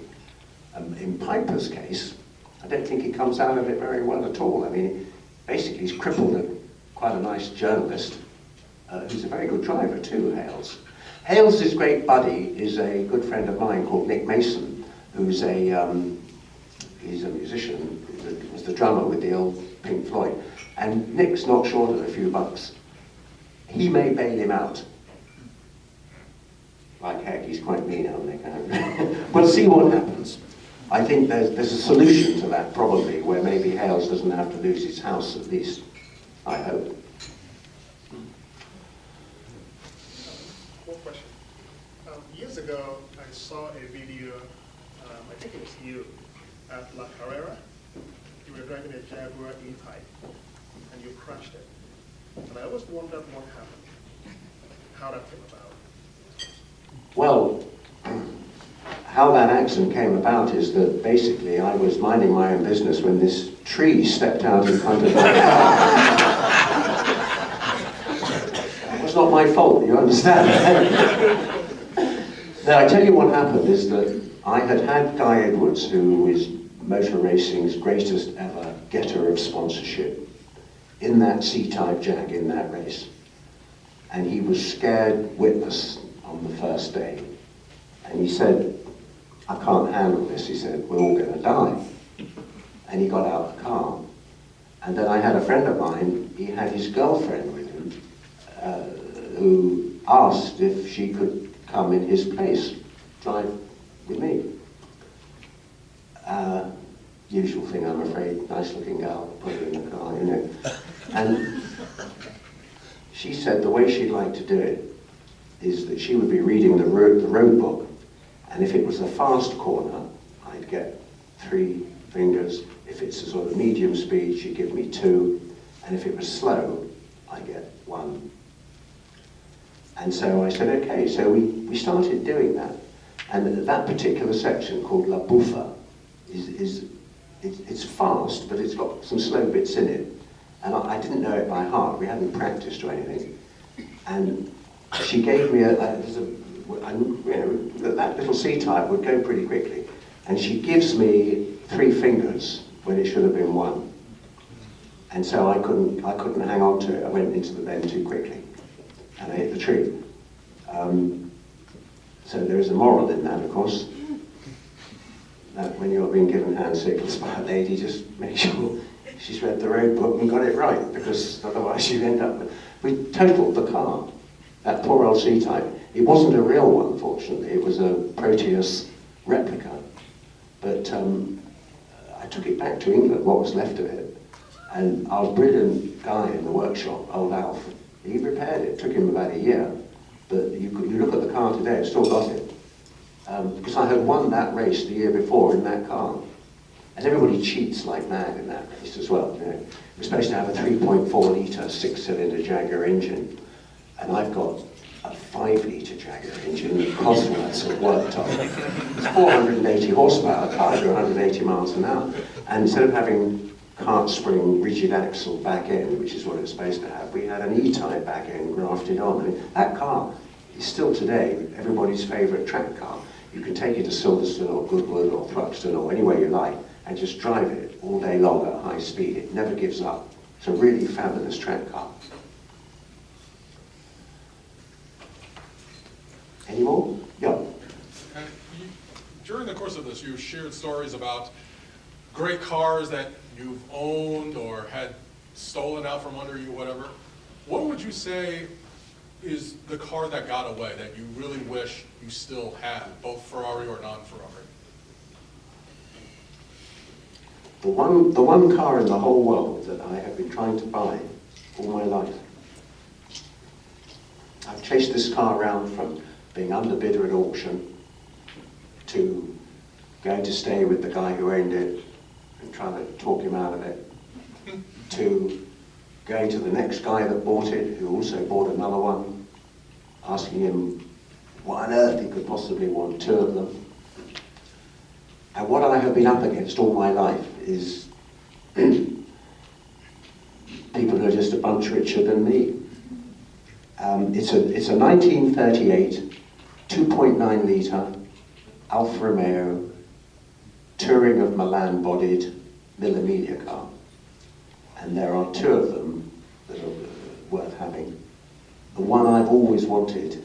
In Piper's case, I don't think he comes out of it very well at all. I mean, basically he's crippled quite a nice journalist, who's a very good driver too, Hales. Hales' great buddy is a good friend of mine called Nick Mason, who's he's a musician, he was the drummer with the old Pink Floyd. And Nick's not short of a few bucks. He may bail him out. Like heck, he's quite mean, on Nick. We'll see what happens. I think there's a solution to that, probably, where maybe Hales doesn't have to lose his house, at least. I hope. One question. Years ago, I saw a video, I think it was you, at La Carrera. You were driving a Jaguar E-Type, and you crashed it. And I always wondered what happened, how that came about. Well, how that accident came about is that basically I was minding my own business when this tree stepped out in front of my car. It was not my fault, you understand? Now, I tell you what happened is that I had Guy Edwards, who is motor racing's greatest ever getter of sponsorship, in that C-Type Jag in that race. And he was scared witless on the first day. And he said, I can't handle this. He said, we're all going to die. And he got out of the car. And then I had a friend of mine, he had his girlfriend with him, who asked if she could come in his place, drive with me. Usual thing, I'm afraid, nice looking girl, put her in the car, you know. And she said the way she'd like to do it is that she would be reading the road book, And if it was a fast corner, I'd get 3 fingers. If it's a sort of medium speed, she'd give me 2. And if it was slow, I get 1. And so I said, okay, so we started doing that. And that particular section called La Buffa it's fast, but it's got some slow bits in it. And I didn't know it by heart. We hadn't practiced or anything. And she gave me that little C-type would go pretty quickly. And she gives me 3 fingers when it should have been 1. And so I couldn't hang on to it. I went into the bend too quickly, and I hit the tree. So there is a moral in that, of course. That when you're being given hand signals by a lady, just make sure she's read the road book and got it right, because otherwise you end up. We totaled the car. That poor old C-type. It wasn't a real one, fortunately. It was a Proteus replica. But I took it back to England, what was left of it. And our brilliant guy in the workshop, old Alf, he repaired it. It took him about a year. But you look at the car today, it's still got it. Because I had won that race the year before in that car. And everybody cheats like mad in that race as well. You know. We're supposed to have a 3.4 litre 6-cylinder Jaguar engine. And I've got a 5-litre Jaguar engine that Cosworths have worked on. It's 480 horsepower car, 180 miles an hour. And instead of having cart spring rigid axle back end, which is what it's supposed to have, we had an E-type back end grafted on. I mean, that car is still today everybody's favourite track car. You can take it to Silverstone or Goodwood or Thruxton or anywhere you like and just drive it all day long at high speed. It never gives up. It's a really fabulous track car. Any more? Yeah. And during the course of this, you shared stories about great cars that you've owned or had stolen out from under you, whatever. What would you say is the car that got away that you really wish you still had, both Ferrari or non-Ferrari? The one car in the whole world that I have been trying to buy all my life. I've chased this car around from being underbidder at auction to going to stay with the guy who owned it and trying to talk him out of it, to going to the next guy that bought it, who also bought another one, asking him what on earth he could possibly want 2 of them. And what I have been up against all my life is people who are just a bunch richer than me. It's a 1938 2.9 litre Alfa Romeo Touring of Milan bodied Mille Miglia car. And there are 2 of them that are worth having. The one I've always wanted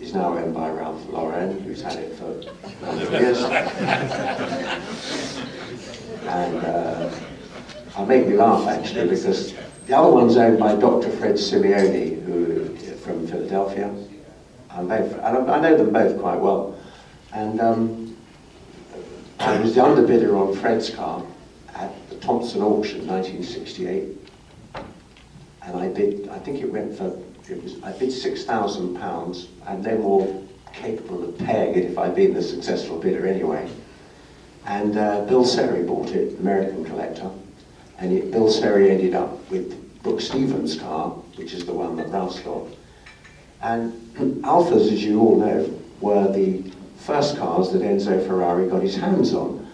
is now owned by Ralph Lauren, who's had it for a number of years. And I'll make you laugh actually, because the other one's owned by Dr. Fred Simeone, who from Philadelphia. I know them both quite well. And I was the underbidder on Fred's car at the Thompson auction, 1968. And I bid, I think it went for, I bid £6,000. I'm no more capable of paying it if I'd been the successful bidder anyway. And Bill Serry bought it, American collector. And Bill Serry ended up with Brooke Stevens' car, which is the one that Ralph's got. And Alphas, as you all know, were the first cars that Enzo Ferrari got his hands on.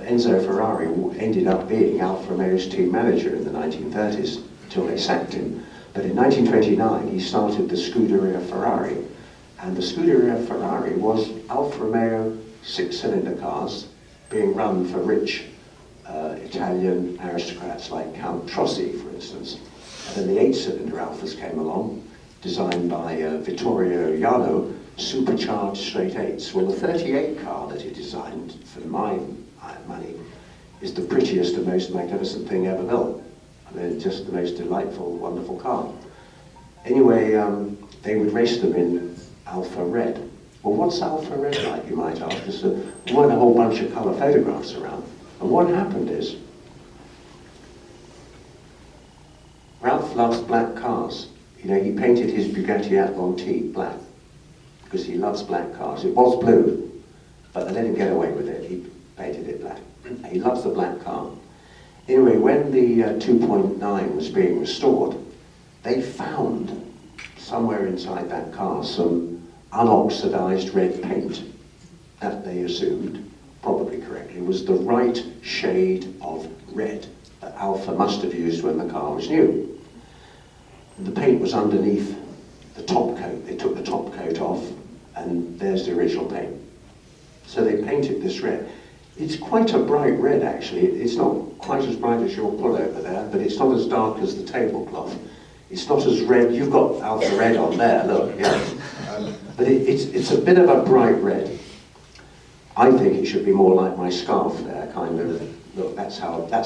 Enzo Ferrari ended up being Alfa Romeo's team manager in the 1930s until they sacked him. But in 1929 he started the Scuderia Ferrari, and the Scuderia Ferrari was Alfa Romeo 6-cylinder cars being run for rich Italian aristocrats like Count Trossi, for instance. And then the 8-cylinder Alfas came along, designed by Vittorio Iano, supercharged straight 8s. Well, the 38 car that he designed, for my money, is the prettiest and most magnificent thing ever built. I mean, just the most delightful, wonderful car. Anyway, they would race them in Alpha Red. Well, what's Alpha Red like, you might ask? Because there weren't a whole bunch of colour photographs around. And what happened is, Ralph loves black cars. You know, he painted his Bugatti Atlantique black. because he loves black cars. It was blue, but they let him get away with it. He painted it black. He loves the black car. Anyway, when the 2.9 was being restored, they found somewhere inside that car some unoxidized red paint that they assumed, probably correctly, was the right shade of red that Alfa must have used when the car was new. The paint was underneath the top coat. They took the top coat off, and there's the original paint. So they painted this red. It's quite a bright red, actually. It's not quite as bright as your pullover there, but it's not as dark as the tablecloth. It's not as red. You've got Alfa red on there, look, yeah. But it's a bit of a bright red. I think it should be more like my scarf there, kind of. Look, that's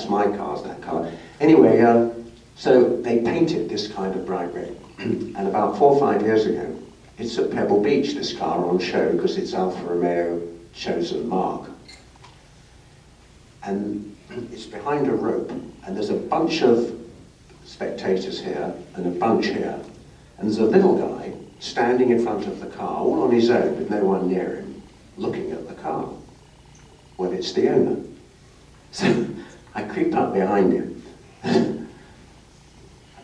my car's that colour. Anyway, so they painted this kind of bright red. And about 4 or 5 years ago, it's at Pebble Beach, this car, on show, because it's Alfa Romeo chosen mark. And it's behind a rope, and there's a bunch of spectators here, and a bunch here. And there's a little guy standing in front of the car, all on his own, with no one near him, looking at the car. Well, it's the owner. So I creeped up behind him. I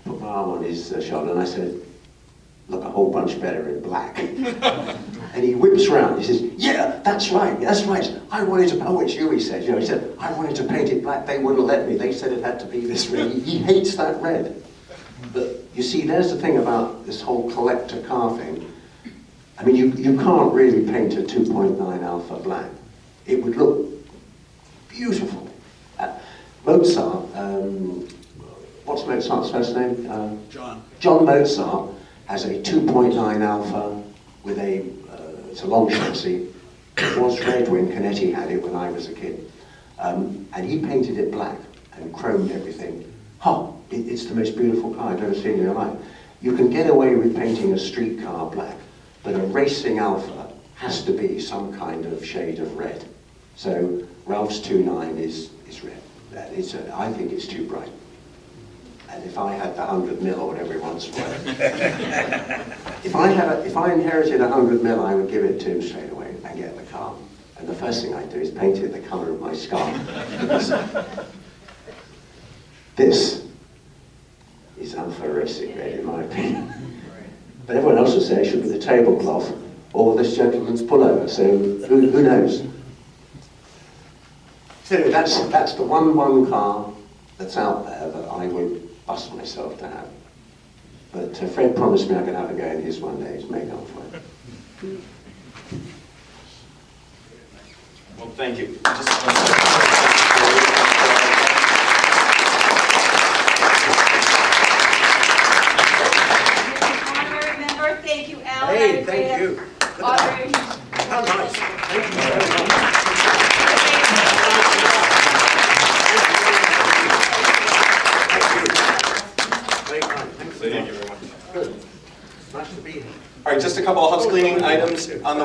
put my arm on his shoulder and I said, look a whole bunch better in black. And he whips round, he says, yeah, that's right. I wanted to, oh, it's you, he said. You know, he said, I wanted to paint it black, they wouldn't let me. They said it had to be this red. He hates that red. But you see, there's the thing about this whole collector car thing. I mean, you can't really paint a 2.9 Alfa black. It would look beautiful. Mozart, what's Mozart's first name? John. John Mozart has a 2.9 Alfa with it's a long chassis. It was red when Canetti had it when I was a kid. And he painted it black and chromed everything. It's the most beautiful car I've ever seen in your life. You can get away with painting a street car black, but a racing Alfa has to be some kind of shade of red. So Ralph's 2.9 is red. I think it's too bright. And if I had the 100 mil or whatever he wants for it, if I inherited 100 mil, I would give it to him straight away and get the car. And the first thing I'd do is paint it the colour of my scarf. This is Alfa racing red, in my opinion. But everyone else will say it should be the tablecloth or this gentleman's pullover. So who knows? So that's the one car that's out there that I would bust myself to have. But Fred promised me I could have a go in his one day to make up for it. Well, thank you. Honorary member, thank you, Alan. Hey, thank you. Honorary. How nice. Thank you very much. Thank you very much. Good. Nice to be here. All right, just a couple of house cleaning items on the way.